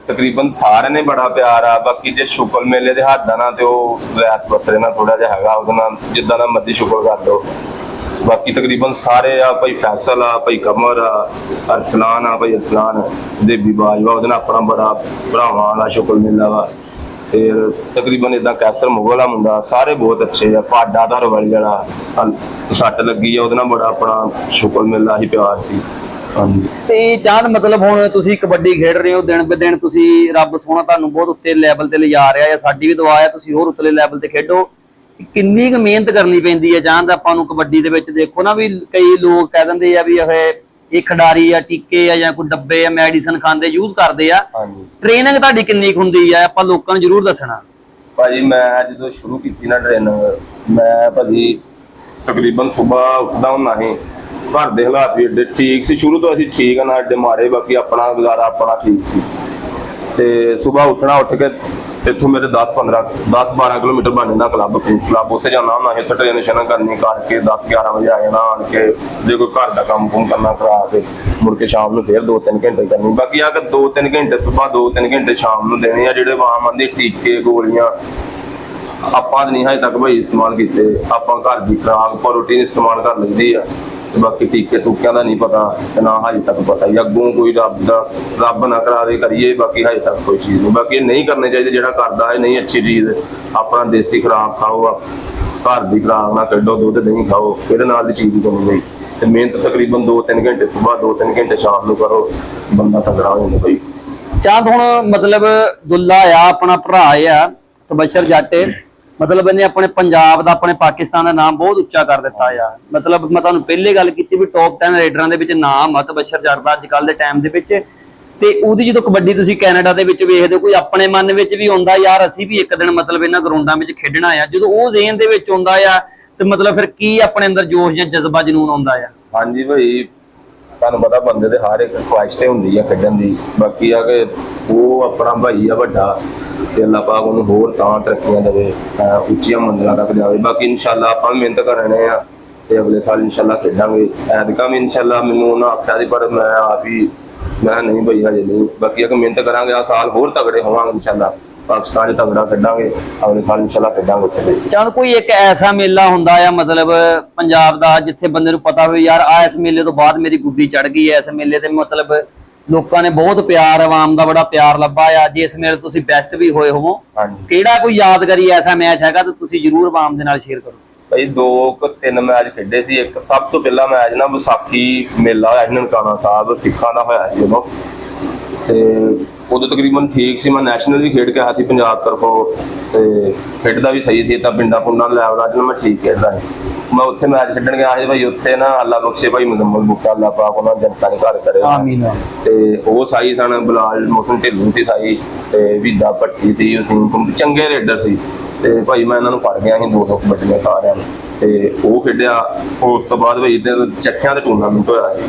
ਤਕਰੀਬਨ ਸਾਰਿਆਂ ਨੇ ਬੜਾ ਪਿਆਰ ਆ। ਬਾਕੀ ਜੇ ਸ਼ੁਕਰ ਮੇਲੇ ਦੇ ਹੱਥ ਦਾ ਨਾ ਤੇ ਉਹ ਵੈਸ ਬੱਤਰੇ ਨਾਲ ਥੋੜਾ ਜਿਹਾ ਹੈਗਾ, ਉਹਦੇ ਨਾਲ ਜਿੱਦਾਂ ਦਾ ਮਰਜ਼ੀ ਸ਼ੁਕਰ ਕਰ ਦੋ। ਬਾਕੀ ਤਕਰੀਬਨ ਸਾਰੇ ਆ, ਭਾਈ ਫੈਸਲ ਆ, ਭਾਈ ਕਮਰ ਆ, ਅਰਸਲਾਨ ਆ, ਭਾਈ ਅਰਸਲਾਨ ਦੇਬੀ ਬਾਜਵਾ, ਉਹਦੇ ਨਾਲ ਆਪਣਾ ਬੜਾ ਭਰਾਵਾਂ ਵਾਲਾ ਸ਼ੁਕਰ ਮੇਲਾ ਵਾ। ਤੇ ਤਕਰੀਬਨ ਇਦਾਂ ਕੈਸਰ ਮੁਗਲ ਆ ਮੁੰਡਾ, ਸਾਰੇ ਬਹੁਤ ਅੱਛੇ ਆ। ਪਾਡਾ ਧਰਵਾਲੀ ਵਾਲਾ ਸੱਟ ਲੱਗੀ ਆ, ਉਹਦੇ ਨਾਲ ਬੜਾ ਆਪਣਾ ਸ਼ੁਕਰ ਮੇਲਾ ਹੀ ਪਿਆਰ ਸੀ। ਹਾਂਜੀ। ਤੇ ਚਾਹਤ ਮਤਲਬ ਹੁਣ ਤੁਸੀਂ ਕਬੱਡੀ ਖੇਡ ਰਹੇ ਹੋ, ਦਿਨ ਬ ਦਿਨ ਤੁਸੀਂ ਰੱਬ ਸੋਹਣਾ ਤੁਹਾਨੂੰ ਬਹੁਤ ਉੱਤੇ ਲੈਵਲ ਤੇ ਲਿਜਾ ਰਿਹਾ ਹੈ, ਸਾਡੀ ਵੀ ਦੁਆ ਹੈ ਤੁਸੀਂ ਹੋਰ ਉੱਤਲੇ ਲੈਵਲ ਤੇ ਖੇਡੋ। ਕਿੰਨੀ ਕੁ ਮਿਹਨਤ ਕਰਨੀ ਪੈਂਦੀ ਹੈ ਚਾਹਤ ਆਪਾਂ ਨੂੰ ਕਬੱਡੀ ਦੇ ਵਿੱਚ? ਦੇਖੋ ਨਾ ਵੀ ਕਈ ਲੋਕ ਕਹਿ ਦਿੰਦੇ ਆ ਵੀ ਇਹ ਖਿਡਾਰੀ ਆ ਟੀਕੇ ਆ ਜਾਂ ਕੋਈ ਡੱਬੇ ਆ ਮੈਡੀਸਨ ਖਾਂਦੇ ਯੂਜ਼ ਕਰਦੇ ਆ। ਟ੍ਰੇਨਿੰਗ ਤੁਹਾਡੀ ਕਿੰਨੀ ਕੁ ਹੁੰਦੀ ਆ, ਆਪਾਂ ਲੋਕਾਂ ਨੂੰ ਜ਼ਰੂਰ ਦੱਸਣਾ। ਭਾਜੀ ਮੈਂ ਜਦੋਂ ਸ਼ੁਰੂ ਕੀਤੀ ਨਾ ਟ੍ਰੇਨਿੰਗ, ਮੈਂ ਭਾਜੀ ਤਕਰੀਬਨ ਸਵੇਰ ਉੱਠਦਾ ਹੁੰਦਾ ਸੀ ਘਰ ਦੇ ਹਾਲਾਤ ਵੀ ਏਡੇ ਠੀਕ ਸੀ, ਸ਼ੁਰੂ ਤੋਂ ਅਸੀਂ ਠੀਕ ਆ ਨਾ ਏਡੇ ਮਾੜੇ, ਬਾਕੀ ਆਪਣਾ ਗੁਜ਼ਾਰਾ ਆਪਣਾ ਠੀਕ ਸੀ। ਤੇ ਸਵੇਰ ਉੱਠਣਾ, ਉੱਠ ਕੇ ਇੱਥੋਂ ਮੇਰੇ 10-12 ਕਿਲੋਮੀਟਰ ਬਣ ਜਾਂਦਾ ਕਲੱਬ, ਪ੍ਰਿੰਸ ਕਲੱਬ, ਉੱਥੇ ਜਾਣਾ ਹੁੰਦਾ ਸੀ। ਉੱਥੇ ਟ੍ਰੇਨਿੰਗ ਕਰਨੀ ਕਰਕੇ 10-11 ਵਜੇ ਆ ਜਾਣਾ, ਆਣ ਕੇ ਜੇ ਕੋਈ ਘਰ ਦਾ ਕੰਮ ਕੁਮ ਕਰਨਾ ਕਰਾ ਕੇ ਮੁੜ ਕੇ ਸ਼ਾਮ ਨੂੰ ਫਿਰ 2-3 ਘੰਟੇ ਕਰਨੀ। ਬਾਕੀ ਆ ਕਿ 2-3 ਘੰਟੇ ਸਵੇਰ, 2-3 ਘੰਟੇ ਸ਼ਾਮ ਨੂੰ ਦੇਣੇ ਆ, ਜਿਹੜੇ ਆਮ ਆਂਦੇ ਟੀਕੇ ਗੋਲੀਆਂ ਆਪਾਂ ਨਹੀਂ ਹਜੇ ਤੱਕ ਭਾਈ ਇਸਤੇਮਾਲ ਕੀਤੇ। ਆਪਾਂ ਘਰ ਦੀ ਖੁਰਾਕ ਪ੍ਰੋਟੀਨ ਇਸਤੇਮਾਲ ਕਰ ਲੈਂਦੀ ਆ, ਤੇ ਬਾਕੀ ਟੀਕੇ ਟੂਕਿਆਂ ਦਾ ਨਹੀਂ ਪਤਾ, ਤੇ ਨਾ ਹਜੇ ਤੱਕ ਪਤਾ ਹੀ। ਅੱਗੋਂ ਕੋਈ ਰੱਬ ਨਾ ਕਰਾਵੇ ਕਰੀਏ, ਬਾਕੀ ਹਜੇ ਤੱਕ ਕੋਈ ਚੀਜ਼ ਨਹੀਂ। ਬਾਕੀ ਇਹ ਨਹੀਂ ਕਰਨੇ ਚਾਹੀਦੇ, ਜਿਹੜਾ ਕਰਦਾ ਹੈ ਨਹੀਂ ਅੱਛੀ ਚੀਜ਼। ਆਪਣਾ ਦੇਸੀ ਖੁਰਾਕ ਖਾਓ, ਘਰ ਦੀ ਖੁਰਾਕ ਨਾ ਕੱਢੋ, ਦੁੱਧ ਨਹੀਂ ਖਾਓ, ਇਹਦੇ ਨਾਲ ਦੀ ਚੀਜ਼ ਬਣੀ ਗਈ। ਤੇ ਮਿਹਨਤ ਤਕਰੀਬਨ 2-3 ਘੰਟੇ ਸਵੇਰ, 2-3 ਘੰਟੇ ਸ਼ਾਮ ਨੂੰ ਕਰੋ, ਬੰਦਾ ਤਗੜਾ ਹੋ ਜਾਂਦਾ ਭਾਈ। ਚਾਂਦ ਹੁਣ ਮਤਲਬ ਦੁੱਲਾ ਆ, ਆਪਣਾ ਭਰਾ ਆ ਤਬਸ਼ਰ ਜੱਟ, ਮਤਲਬ ਇਹਨੇ ਆਪਣੇ ਪੰਜਾਬ ਦਾ, ਆਪਣੇ ਪਾਕਿਸਤਾਨ ਦਾ ਨਾਮ ਬਹੁਤ ਉੱਚਾ ਕਰ ਦਿੱਤਾ ਆ। ਮਤਲਬ ਮੈਂ ਤੁਹਾਨੂੰ ਪਹਿਲੇ ਗੱਲ ਕੀਤੀ ਵੀ ਟੌਪ 10 ਰੇਡਰਾਂ ਦੇ ਵਿੱਚ ਨਾਮ ਆ ਤਬਸ਼ਰ ਜੱਟ ਦਾ ਅੱਜ ਕੱਲ ਦੇ ਟਾਈਮ ਦੇ ਵਿੱਚ। ਤੇ ਉਹਦੀ ਜਦੋਂ ਕਬੱਡੀ ਤੁਸੀਂ ਕੈਨੇਡਾ ਦੇ ਵਿੱਚ ਵੇਖਦੇ ਹੋ, ਕੋਈ ਆਪਣੇ ਮਨ ਵਿੱਚ ਵੀ ਆਉਂਦਾ ਯਾਰ ਅਸੀਂ ਵੀ ਇੱਕ ਦਿਨ ਮਤਲਬ ਇਹਨਾਂ ਗਰਾਊਂਡਾਂ ਵਿੱਚ ਖੇਡਣਾ ਆ, ਜਦੋਂ ਉਹ ਜ਼ੇਨ ਦੇ ਵਿੱਚ ਆਉਂਦਾ ਆ ਤੇ ਮਤਲਬ ਫਿਰ ਕੀ ਆਪਣੇ ਅੰਦਰ ਜੋਸ਼ ਜਾਂ ਜਜ਼ਬਾ ਜਨੂਨ ਆਉਂਦਾ ਆ? ਹਾਂਜੀ ਭਾਈ, ਤੁਹਾਨੂੰ ਪਤਾ ਬੰਦੇ ਦੇ ਹਰ ਇੱਕ ਖੁਆਇਸ਼ ਤੇ ਹੁੰਦੀ ਆ ਖੇਡਣ ਦੀ। ਬਾਕੀ ਆ ਕਿ ਉਹ ਆਪਣਾ ਭਾਈ ਆ ਵੱਡਾ, ਤੇ ਅੱਲਾਹ ਪਾਕ ਉਹਨੂੰ ਹੋਰ ਤਾਂ ਤਰੱਕੀਆਂ ਦੇਵੇ, ਉੱਚੀਆਂ ਮੰਜ਼ਿਲਾਂ ਤੱਕ ਜਾਵੇ। ਬਾਕੀ ਇਨਸ਼ਾਅੱਲਾ ਆਪਾਂ ਮਿਹਨਤ ਕਰਨੇ ਆ, ਤੇ ਅਗਲੇ ਸਾਲ ਇਨਸ਼ਾਅੱਲਾ ਖੇਡਾਂਗੇ। ਐਤਕਾਂ ਵੀ ਇਨਸ਼ਾਅੱਲਾ ਮੈਨੂੰ ਉਹਨਾਂ ਆਖਿਆ ਸੀ, ਪਰ ਮੈਂ ਆਪ ਹੀ ਮੈਂ ਨਹੀਂ ਭਾਈ ਹਜੇ ਨਹੀਂ। ਬਾਕੀ ਆ ਕਿ ਮਿਹਨਤ ਕਰਾਂਗੇ, ਆ ਸਾਲ ਹੋਰ ਤਗੜੇ ਹੋਵਾਂਗੇ ਇਨਸ਼ਾਅੱਲਾ, ਪਾਕਿਸਤਾਨ 'ਚ ਤਗੜਾ ਖੇਡਾਂਗੇ, ਅਗਲੇ ਸਾਲ ਇਨਸ਼ਾਅੱਲਾ ਖੇਡਾਂਗੇ ਉੱਥੇ। ਚਲ ਕੋਈ ਇੱਕ ਐਸਾ ਮੇਲਾ ਹੁੰਦਾ ਆ ਮਤਲਬ ਪੰਜਾਬ ਦਾ, ਜਿੱਥੇ ਬੰਦੇ ਨੂੰ ਪਤਾ ਹੋਵੇ ਯਾਰ ਆ ਇਸ ਮੇਲੇ ਤੋਂ ਬਾਅਦ ਮੇਰੀ ਗੁੱਡੀ ਚੜ ਗਈ ਐ, ਇਸ ਮੇਲੇ ਤੇ ਮਤਲਬ ਲੋਕਾਂ ਨੇ ਬਹੁਤ ਪਿਆਰ, ਆਵਾਮ ਦਾ ਬੜਾ ਪਿਆਰ ਲੱਭਾ ਆ, ਜਿਸ ਮੇਲੇ ਤੁਸੀਂ ਬੈਸਟ ਵੀ ਹੋਏ ਹੋਵੋ, ਕਿਹੜਾ ਕੋਈ ਯਾਦਗਾਰੀ ਐਸਾ ਮੈਚ ਹੈਗਾ ਤਾਂ ਤੁਸੀਂ ਜਰੂਰ ਆਵਾਮ ਦੇ ਨਾਲ ਸ਼ੇਅਰ ਕਰੋ। ਭਾਈ 2-3 ਮੈਚ ਖੇਡੇ ਸੀ। ਇੱਕ ਸਭ ਤੋਂ ਪਹਿਲਾ ਮੈਚ ਨਾ ਵਿਸਾਖੀ ਮੇਲਾ ਹੋਇਆ ਸੀ ਨਨਕਾਣਾ ਸਾਹਿਬ, ਸਿੱਖਾਂ ਦਾ ਹੋਇਆ ਸੀ ਉਦੋਂ, ਤੇ ਉਦੋਂ ਤਕਰੀਬਨ ਠੀਕ ਸੀ। ਮੈਂ ਨੈਸ਼ਨਲ ਵੀ ਖੇਡ ਕੇ ਆਇਆ ਸੀ ਪੰਜਾਬ ਤਰਫੋਂ, ਤੇ ਖੇਡਦਾ ਵੀ ਸਹੀ ਸੀ, ਤਾਂ ਪਿੰਡਾਂ ਪੁੰਡਾਂ ਲੈਵਲ ਅੱਜ ਮੈਂ ਠੀਕ ਖੇਡਦਾ ਸੀ। ਮੈਂ ਉੱਥੇ ਮੈਚ ਖੇਡਣ ਗਿਆ ਸੀ ਭਾਈ, ਉੱਥੇ ਨਾ ਅੱਲਾ ਬਖਸ਼ੇ ਭਾਈ ਮੁਜ਼ੰਮਲ ਬੁੱਟਾ, ਅੱਲਾ ਪਾਕ ਉਹਨਾਂ ਜਨਤਾ ਨੇ ਘਰ ਕਰੇ, ਆਮੀਨ। ਤੇ ਉਹ ਸਾਈ ਸਨ, ਬਲਾਲ ਮੋਹਸਨ ਢਿੱਲੋਂ ਸੀ ਸਾਈ, ਤੇ ਵੀਦਾ ਭੱਟੀ ਸੀ, ਸਿੰਘ ਚੰਗੇ ਰੇਡਰ ਸੀ। ਤੇ ਭਾਈ ਮੈਂ ਇਹਨਾਂ ਨੂੰ ਫੜ ਗਿਆ ਸੀ 2-2 ਕਬੱਡੀਆਂ ਸਾਰਿਆਂ ਨੂੰ, ਤੇ ਉਹ ਖੇਡਿਆ। ਉਸ ਤੋਂ ਬਾਅਦ ਭਾਈ ਇੱਧਰ ਚੱਕਿਆਂ ਦਾ ਟੂਰਨਾਮੈਂਟ ਹੋਇਆ ਸੀ,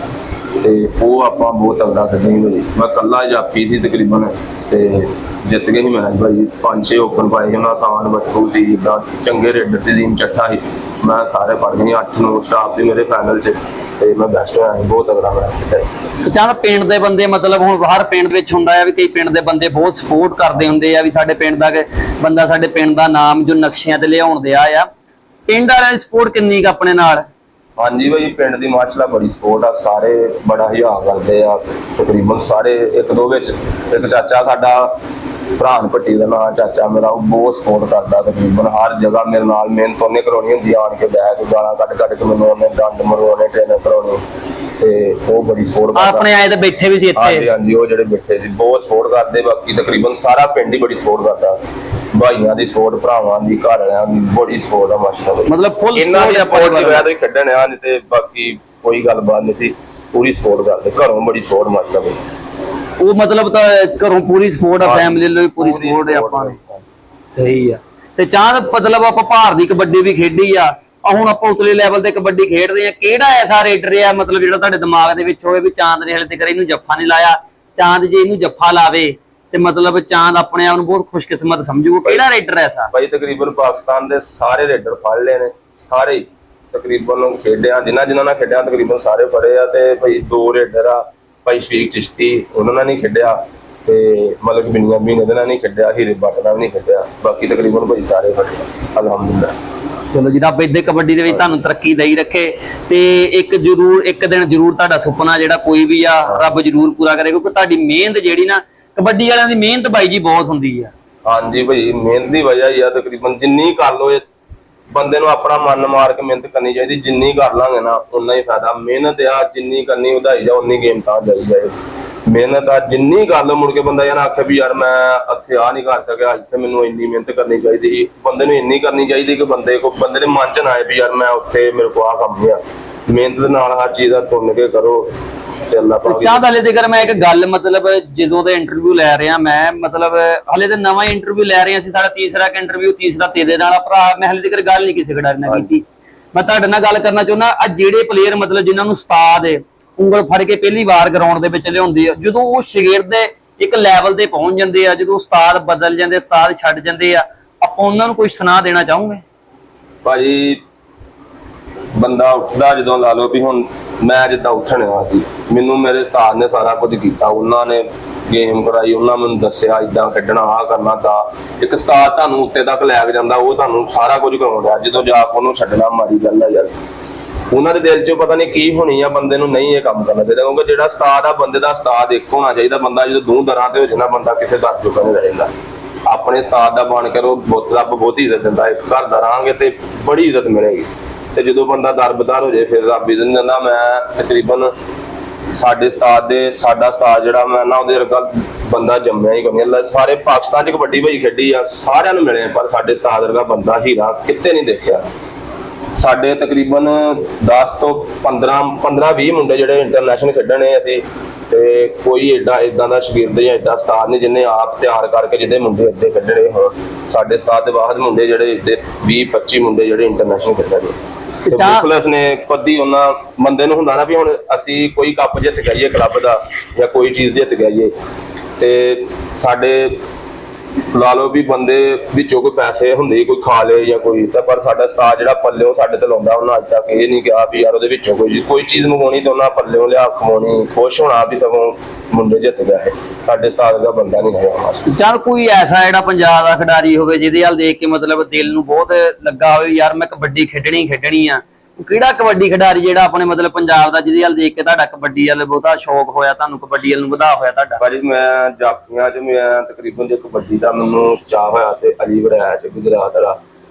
ਤੇ ਉਹ ਆਪਾਂ ਬਹੁਤ ਤਗੜਾ ਖੇਡੇ ਸੀ। ਮੈਂ ਕੱਲਾ ਜਾਪੀ ਸੀ ਤਕਰੀਬਨ, ਤੇ ਜਿੱਤ ਗਏ ਸੀ ਮੈਚ ਭਾਈ। 5-6 ਓਪਨ ਪਾਏ ਸੀ ਉਹਨਾਂ, ਆਸਾਨ ਬੱਟੂ ਸੀ, ਜਿੱਦਾਂ ਚੰਗੇ ਰੇਡਰ ਦੀ ਟੀਮ ਚੱਠਾ ਸੀ। ਮੈਂ ਸਾਰੇ ਫੜ ਗਏ, 8-9 ਸਟਾਫ ਸੀ ਮੇਰੇ ਫਾਈਨਲ 'ਚ, ਤੇ ਮੈਂ ਬੈਸਟ ਹੋਇਆ, ਬਹੁਤ ਤਗੜਾ ਮੈਚ ਖੇਡਿਆ। ਚਾਹ ਪਿੰਡ ਦੇ ਬੰਦੇ ਮਤਲਬ ਹੁਣ ਹਰ ਪਿੰਡ ਵਿੱਚ ਹੁੰਦਾ ਆ ਵੀ ਕਈ ਪਿੰਡ ਦੇ ਬੰਦੇ ਬਹੁਤ ਸਪੋਰਟ ਕਰਦੇ ਹੁੰਦੇ ਆ ਵੀ ਸਾਡੇ ਪਿੰਡ ਦਾ ਬੰਦਾ ਸਾਡੇ ਪਿੰਡ ਦਾ ਨਾਮ ਜੋ ਨਕਸ਼ਿਆਂ ਤੇ ਲਿਆਉਣ ਦਿਆ ਆ, ਪਿੰਡ ਵਾਲਿਆਂ ਦੀ ਸਪੋਰਟ ਕਿੰਨੀ ਕੁ ਆਪਣੇ ਨਾਲ? ਹਾਂਜੀ ਭਾਈ, ਪਿੰਡ ਦੀ ਮਾਸ਼ਾਅੱਲਾ ਬੜੀ ਸਪੋਰਟ ਆ, ਸਾਰੇ ਬੜਾ ਹਿਆ ਕਰਦੇ ਆ ਤਕਰੀਬਨ ਸਾਰੇ। ਇੱਕ ਦੋ ਵਿੱਚ ਇੱਕ ਚਾਚਾ ਸਾਡਾ ਭਰਾਨ ਭੱਟੀ ਦਾ ਨਾਂ ਚਾਚਾ ਮੇਰਾ, ਉਹ ਬਹੁਤ ਸਪੋਰਟ ਕਰਦਾ ਤਕਰੀਬਨ ਹਰ ਜਗ੍ਹਾ ਮੇਰੇ ਨਾਲ। ਮਿਹਨਤ ਉਹਨੇ ਕਰਾਉਣੀ ਹੁੰਦੀ, ਆਣ ਕੇ ਬੈਗ ਗਾਲਾਂ ਕੱਢ ਕੇ ਮੈਨੂੰ ਉਹਨੇ ਡੰਡ ਮਰਵਾਉਣੇ, ਟ੍ਰੇਨਰ ਕਰਾਉਣੀ, ਤੇ ਉਹ ਬੜੀ ਸਪੋਰਟ ਕਰਦਾ। ਆਪਣੇ ਆਏ ਤੇ ਬੈਠੇ ਵੀ ਸੀ ਇੱਥੇ? ਹਾਂਜੀ, ਉਹ ਜਿਹੜੇ ਬੈਠੇ ਸੀ ਬਹੁਤ ਸਪੋਰਟ ਕਰਦੇ। ਬਾਕੀ ਤਕਰੀਬਨ ਸਾਰਾ ਪਿੰਡ ਹੀ ਬੜੀ ਸਪੋਰਟ ਕਰਦਾ, ਭਾਈਆਂ ਦੀ ਸਪੋਰਟ, ਭਰਾਵਾਂ ਦੀ, ਘਰ ਵਾਲਿਆਂ ਦੀ ਬੜੀ ਸਪੋਰਟ ਆ ਮਾਸ਼ਾਅੱਲਾ। ਮਤਲਬ ਫੁੱਲ ਇਹਨਾਂ ਦੀ ਸਪੋਰਟ ਦੀ ਵਜ੍ਹਾ ਤੋਂ ਹੀ ਖੇਡਣ ਆ, ਨਹੀਂ ਤੇ ਬਾਕੀ ਕੋਈ ਗੱਲਬਾਤ ਨਹੀਂ ਸੀ। ਪੂਰੀ ਸਪੋਰਟ ਕਰਦੇ, ਘਰੋਂ ਬੜੀ ਸਪੋਰਟ ਮਾਸ਼ਾਅੱਲਾ। ਉਹ ਮਤਲਬ ਤਾਂ ਘਰੋਂ ਪੂਰੀ ਸਪੋਰਟ ਆ, ਫੈਮਿਲੀ ਲਈ ਪੂਰੀ ਸਪੋਰਟ ਹੈ ਆਪਾਂ ਨੂੰ। ਸਹੀ ਆ। ਤੇ ਚਾਹ ਮਤਲਬ ਆਪਾਂ ਭਾਰ ਦੀ ਕਬੱਡੀ ਵੀ ਖੇਡੀ ਆ, ਹੁਣ ਆਪਾਂ ਉਤਲੇ ਲੈਵਲ ਤੇ ਕਬੱਡੀ ਖੇਡਦੇ ਆ, ਕਿਹੜਾ ਐਸਾ ਰੇਡਰ ਆ ਮਤਲਬ ਜਿਹੜਾ ਤੁਹਾਡੇ ਦਿਮਾਗ ਦੇ ਵਿੱਚ ਹੋਵੇ ਵੀ ਚਾਂਦ ਨੇ ਹਲੇ ਤੱਕ ਇਹਨੂੰ ਜੱਫਾ ਨਹੀਂ ਲਾਇਆ, ਚਾਂਦ ਜੇ ਇਹਨੂੰ ਜੱਫਾ ਲਾਵੇ ਤੇ ਮਤਲਬ ਚਾਂਦ ਆਪਣੇ ਆਪ ਨੂੰ ਬਹੁਤ ਖੁਸ਼ਕਿਸਮਤ ਸਮਝੂਗਾ, ਕਿਹੜਾ ਰੇਡਰ ਐਸਾ? ਭਾਈ ਤਕਰੀਬਨ ਪਾਕਿਸਤਾਨ ਦੇ ਸਾਰੇ ਰੇਡਰ ਫੜ ਲਏ ਨੇ, ਸਾਰੇ ਤਕਰੀਬਨ ਖੇਡਿਆ, ਜਿਨ੍ਹਾਂ ਨਾਲ ਖੇਡਿਆ ਤਕਰੀਬਨ ਸਾਰੇ ਫੜੇ ਆ। ਤੇ ਭਾਈ 2 ਰੇਡਰ ਆ, ਭਾਈ ਸ਼ਫੀਕ ਚਿਸ਼ਤੀ, ਉਹਨਾਂ ਨਾਲ ਨਹੀਂ ਖੇਡਿਆ, ਤੇ ਮਲਕ ਬਿਨੀਆ ਵੀ ਇਹਦੇ ਨਾਲ ਨਹੀਂ ਖੇਡਿਆ, ਹੀਰੇ ਬੱਟ ਨਾਲ ਨਹੀਂ ਖੇਡਿਆ। ਬਾਕੀ ਤਕਰੀਬਨ ਭਾਈ ਸਾਰੇ ਫੜੇ, ਅਲਹਮਦੁਲਿਲਾ। ਚਲੋ ਜੀ, ਰੱਬ ਇੱਦੇ ਕਬੱਡੀ ਦੇ ਵਿੱਚ ਤੁਹਾਨੂੰ ਤਰੱਕੀ ਦੇਈ ਰੱਖੇ, ਤੇ ਇੱਕ ਦਿਨ ਜ਼ਰੂਰ ਤੁਹਾਡਾ ਸੁਪਨਾ ਜਿਹੜਾ ਕੋਈ ਵੀ ਆ ਰੱਬ ਜ਼ਰੂਰ ਪੂਰਾ ਕਰੇ, ਕਿਉਂਕਿ ਤੁਹਾਡੀ ਮਿਹਨਤ ਜਿਹੜੀ ਨਾ, ਕਬੱਡੀ ਵਾਲਿਆਂ ਦੀ ਮਿਹਨਤ ਬਾਈ ਜੀ ਬਹੁਤ ਹੁੰਦੀ ਆ। ਹਾਂਜੀ ਭਾਈ, ਮਿਹਨਤ ਦੀ ਵਜ੍ਹਾ ਹੀ ਆ ਤਕਰੀਬਨ। ਜਿੰਨੀ ਕਰ ਲੋ, ਬੰਦੇ ਨੂੰ ਆਪਣਾ ਮਨ ਮਾਰ ਕੇ ਮਿਹਨਤ ਕਰਨੀ ਚਾਹੀਦੀ, ਜਿੰਨੀ ਕਰ ਲਾਂਗੇ ਨਾ ਉਨਾ ਹੀ ਫਾਇਦਾ। ਮਿਹਨਤ ਆ ਜਿੰਨੀ ਕਰਨੀ ਵਧਾਈ ਜਾ, ਉਨੀ ਗੇਮ ਤਾਂ ਜਾਈ ਜਾਏ। ਮਿਹਨਤ ਆ ਜਿੰਨੀ ਕਰ ਲੋ, ਮੁੜ ਕੇ ਬੰਦਾ ਯਾਰ ਆਖੇ ਵੀ ਯਾਰ ਮੈਂ ਇੱਥੇ ਆ ਨਹੀਂ ਕਰ ਸਕਿਆ, ਇੱਥੇ ਮੈਨੂੰ ਇੰਨੀ ਮਿਹਨਤ ਕਰਨੀ ਚਾਹੀਦੀ ਸੀ। ਬੰਦੇ ਨੂੰ ਇੰਨੀ ਕਰਨੀ ਚਾਹੀਦੀ ਕਿ ਬੰਦੇ ਦੇ ਮਨ ਚ ਨਾ ਆਏ ਵੀ ਯਾਰ ਮੈਂ ਉੱਥੇ ਮੇਰੇ ਕੋਲ ਆ ਕੰਮ ਨਹੀਂ ਆ। ਮਿਹਨਤ ਦੇ ਨਾਲ ਹਰ ਚੀਜ਼ ਦਾ ਤੁੰਨ ਕੇ ਕਰੋ, ਤੇ ਅੱਲਾਹ ਪਾਕ। ਚਾਹ ਹਲੇ ਤੱਕ ਮੈਂ ਇੱਕ ਗੱਲ ਮਤਲਬ ਜਦੋਂ ਦਾ ਇੰਟਰਵਿਊ ਲੈ ਰਿਹਾ ਮੈਂ, ਮਤਲਬ ਹਲੇ ਤਾਂ ਨਵਾਂ ਇੰਟਰਵਿਊ ਲੈ ਰਹੇ ਸੀ, ਸਾਡਾ ਤੀਸਰਾ ਇੰਟਰਵਿਊ, ਤੀਸਰਾ ਤੇਰੇ ਨਾਲ ਭਰਾ। ਮੈਂ ਹਲੇ ਤੱਕ ਗੱਲ ਨਹੀਂ ਕਿਸੇ ਖਿਡਾਰੀ ਨਾਲ ਕੀਤੀ, ਮੈਂ ਤੁਹਾਡੇ ਨਾਲ ਗੱਲ ਕਰਨਾ ਚਾਹੁੰਦਾ ਆ ਜਿਹੜੇ ਪਲੇਅਰ ਮਤਲਬ ਜਿਨ੍ਹਾਂ ਨੂੰ ਉਸਤਾਦ ਉਂਗਲ ਫੜ ਕੇ ਪਹਿਲੀ ਵਾਰ ਗਰਾਊਂਡ ਦੇ ਵਿੱਚ ਲਿਆਉਂਦੇ ਆ, ਜਦੋਂ ਉਹ ਸ਼ਾਗਿਰਦ ਇੱਕ ਲੈਵਲ ਤੇ ਪਹੁੰਚ ਜਾਂਦੇ ਆ, ਜਦੋਂ ਉਸਤਾਦ ਬਦਲ ਜਾਂਦੇ, ਉਸਤਾਦ ਛੱਡ ਜਾਂਦੇ ਆ, ਆਪਾਂ ਉਹਨਾਂ ਨੂੰ ਕੋਈ ਸੁਣਾ ਦੇਣਾ ਚਾਹੋਗੇ? ਭਾਜੀ ਬੰਦਾ ਉੱਠਦਾ ਜਦੋਂ, ਲਾ ਲਓ ਵੀ ਹੁਣ ਮੈਂ ਜਿੱਦਾਂ ਉੱਠਣਿਆ ਸੀ, ਮੈਨੂੰ ਮੇਰੇ ਉਸਤਾਦ ਨੇ ਸਾਰਾ ਕੁਝ ਕੀਤਾ, ਉਹਨਾਂ ਨੇ ਗੇਮ ਕਰਾਈ, ਉਹਨਾਂ ਮੈਨੂੰ ਦੱਸਿਆ ਇਦਾਂ ਖੇਡਣਾ, ਆਹ ਕਰਨਾ। ਤਾਂ ਇੱਕ ਉਸਤਾਦ ਤੁਹਾਨੂੰ ਉੱਤੇ ਤੱਕ ਲੈ ਕੇ ਜਾਂਦਾ, ਉਹ ਤੁਹਾਨੂੰ ਸਾਰਾ ਕੁਝ ਕਰਾਉਂਦਾ, ਜਦੋਂ ਜਾ ਕੇ ਉਹਨੂੰ ਛੱਡਣਾ ਮਾੜੀ ਗੱਲ ਹੈ ਯਾਰ। ਉਹਨਾਂ ਦੇ ਦਿਲ 'ਚ ਪਤਾ ਨਹੀਂ ਕੀ ਹੋਣੀ ਆ, ਬੰਦੇ ਨੂੰ ਨਹੀਂ ਇਹ ਕੰਮ ਕਰਨਾ ਚਾਹੀਦਾ, ਕਿਉਂਕਿ ਜਿਹੜਾ ਉਸਤਾਦ ਆ ਬੰਦੇ ਦਾ ਉਸਤਾਦ ਇੱਕ ਹੋਣਾ ਚਾਹੀਦਾ। ਬੰਦਾ ਜਦੋਂ ਦੂਰ ਦਰਾਂ ਤੇ ਹੋ ਜਾਂਦਾ, ਬੰਦਾ ਕਿਸੇ ਦਰ ਜੋਗਾ ਨਹੀਂ ਰਹਿੰਦਾ। ਆਪਣੇ ਉਸਤਾਦ ਦਾ ਬਣ ਕੇ ਰੱਬ ਬਹੁਤੀ ਇੱਜ਼ਤ ਦਿੰਦਾ, ਇੱਕ ਘਰ ਦਾ ਰਹਾਂਗੇ ਤੇ ਬੜੀ ਇੱਜ਼ਤ ਮਿਲੇਗੀ। ਤੇ ਜਦੋਂ ਬੰਦਾ ਦਰਬਦਾਰ ਹੋ ਜਾਏ ਫਿਰ ਰੱਬ ਇੱਜ਼ਤ ਨਹੀਂ ਦਿੰਦਾ। ਮੈਂ ਤਕਰੀਬਨ ਸਾਡਾ ਉਸਤਾਦ ਜਿਹੜਾ, ਮੈਂ ਨਾ ਉਹਦੇ ਵਰਗਾ ਬੰਦਾ ਜੰਮਿਆ ਹੀ ਕੋਈ ਨਹੀਂ। ਸਾਰੇ ਪਾਕਿਸਤਾਨ 'ਚ ਕਬੱਡੀ ਭਾਈ ਖੇਡੀ ਆ, ਸਾਰਿਆਂ ਨੂੰ ਮਿਲੇ, ਪਰ ਸਾਡੇ ਉਸਤਾਦ ਵਰਗਾ ਬੰਦਾ ਹੀਰਾ ਕਿਤੇ ਨਹੀਂ ਦੇਖਿਆ। ਸਾਡੇ ਤਕਰੀਬਨ 10 ਤੋਂ 15-20 ਮੁੰਡੇ ਜਿਹੜੇ ਇੰਟਰਨੈਸ਼ਨਲ ਖੇਡਣੇ ਅਸੀਂ, ਤੇ ਕੋਈ ਏਦਾਂ ਦਾ ਸ਼ਾਗਿਰਦ ਜਾਂ ਏਦਾਂ ਉਸਤਾਦ ਨਹੀਂ ਜਿਹਨੇ ਆਪ ਤਿਆਰ ਕਰਕੇ ਜਿਹਦੇ ਮੁੰਡੇ ਏਦਾਂ ਕੱਢਣੇ ਹੋਣ। ਸਾਡੇ ਉਸਤਾਦ ਦੇ ਬਾਅਦ ਮੁੰਡੇ ਜਿਹੜੇ 20-25 ਮੁੰਡੇ ਜਿਹੜੇ ਇੰਟਰਨੈਸ਼ਨਲ ਖੇਡਣਗੇ। ਪੁਲਿਸ ਨੇ ਕਦੀ ਉਹਨਾਂ ਬੰਦੇ ਨੂੰ ਹੁੰਦਾ ਨਾ ਵੀ ਹੁਣ ਅਸੀਂ ਕੋਈ ਕੱਪ ਜਿੱਤ ਗਈਏ ਕਲੱਬ ਦਾ ਜਾਂ ਕੋਈ ਚੀਜ਼ ਜਿੱਤ ਗਈਏ, ਤੇ ਸਾਡੇ ਲਾ ਲਓ ਵੀ ਬੰਦੇ ਵਿੱਚੋਂ ਕੋਈ ਪੈਸੇ ਹੁੰਦੇ ਕੋਈ ਖਾ ਲਏ ਜਾਂ ਕੋਈ, ਤਾਂ ਪਰ ਸਾਡਾ ਉਸਤਾਦ ਜਿਹੜਾ ਪੱਲਿਓਂ ਸਾਡੇ ਤੇ ਲਾਉਂਦਾ, ਉਹਨਾਂ ਅੱਜ ਤੱਕ ਇਹ ਨਹੀਂ ਕਿਹਾ ਵੀ ਯਾਰ ਉਹਦੇ ਵਿੱਚੋਂ ਕੋਈ ਚੀਜ਼ ਮੰਗਵਾਉਣੀ ਤੇ ਉਹਨਾਂ ਪੱਲਿਓਂ ਲਿਆ ਖਵਾਉਣੀ, ਖੁਸ਼ ਹੋਣਾ ਵੀ ਸਗੋਂ ਮੁੰਡੇ ਜਿੱਤ ਗਏ। ਸਾਡੇ ਉਸਤਾਦ ਦਾ ਬੰਦਾ ਨਹੀਂ ਹੈਗਾ। ਚੱਲ ਕੋਈ ਐਸਾ ਜਿਹੜਾ ਪੰਜਾਬ ਦਾ ਖਿਡਾਰੀ ਹੋਵੇ ਜਿਹਦੇ ਵੱਲ ਦੇਖ ਕੇ ਮਤਲਬ ਦਿਲ ਨੂੰ ਬਹੁਤ ਲੱਗਾ ਹੋਵੇ ਯਾਰ ਮੈਂ ਕਬੱਡੀ ਖੇਡਣੀ ਆ, ਕਿਹੜਾ ਕਬੱਡੀ ਖਿਡਾਰੀ ਜਿਹੜਾ ਆਪਣੇ ਮਤਲਬ ਪੰਜਾਬ ਦਾ ਜਿਹਦੇ ਵੱਲ ਦੇਖ ਕੇ ਤੁਹਾਡਾ ਕਬੱਡੀ ਵੱਲ ਬਹੁਤਾ ਸ਼ੌਕ ਹੋਇਆ, ਤੁਹਾਨੂੰ ਕਬੱਡੀ ਵੱਲ ਨੂੰ ਵਧਾ ਹੋਇਆ ਤੁਹਾਡਾ? ਭਾਜੀ ਮੈਂ ਜਾਫੀਆਂ 'ਚ ਮੈਂ ਤਕਰੀਬਨ ਜੇ ਕਬੱਡੀ ਦਾ ਮੈਨੂੰ ਚਾਹ ਹੋਇਆ ਤੇ ਅਲੀ ਵੜਾਇਆ 'ਚ ਗੁਜਰਾਤ ਵਾਲਾ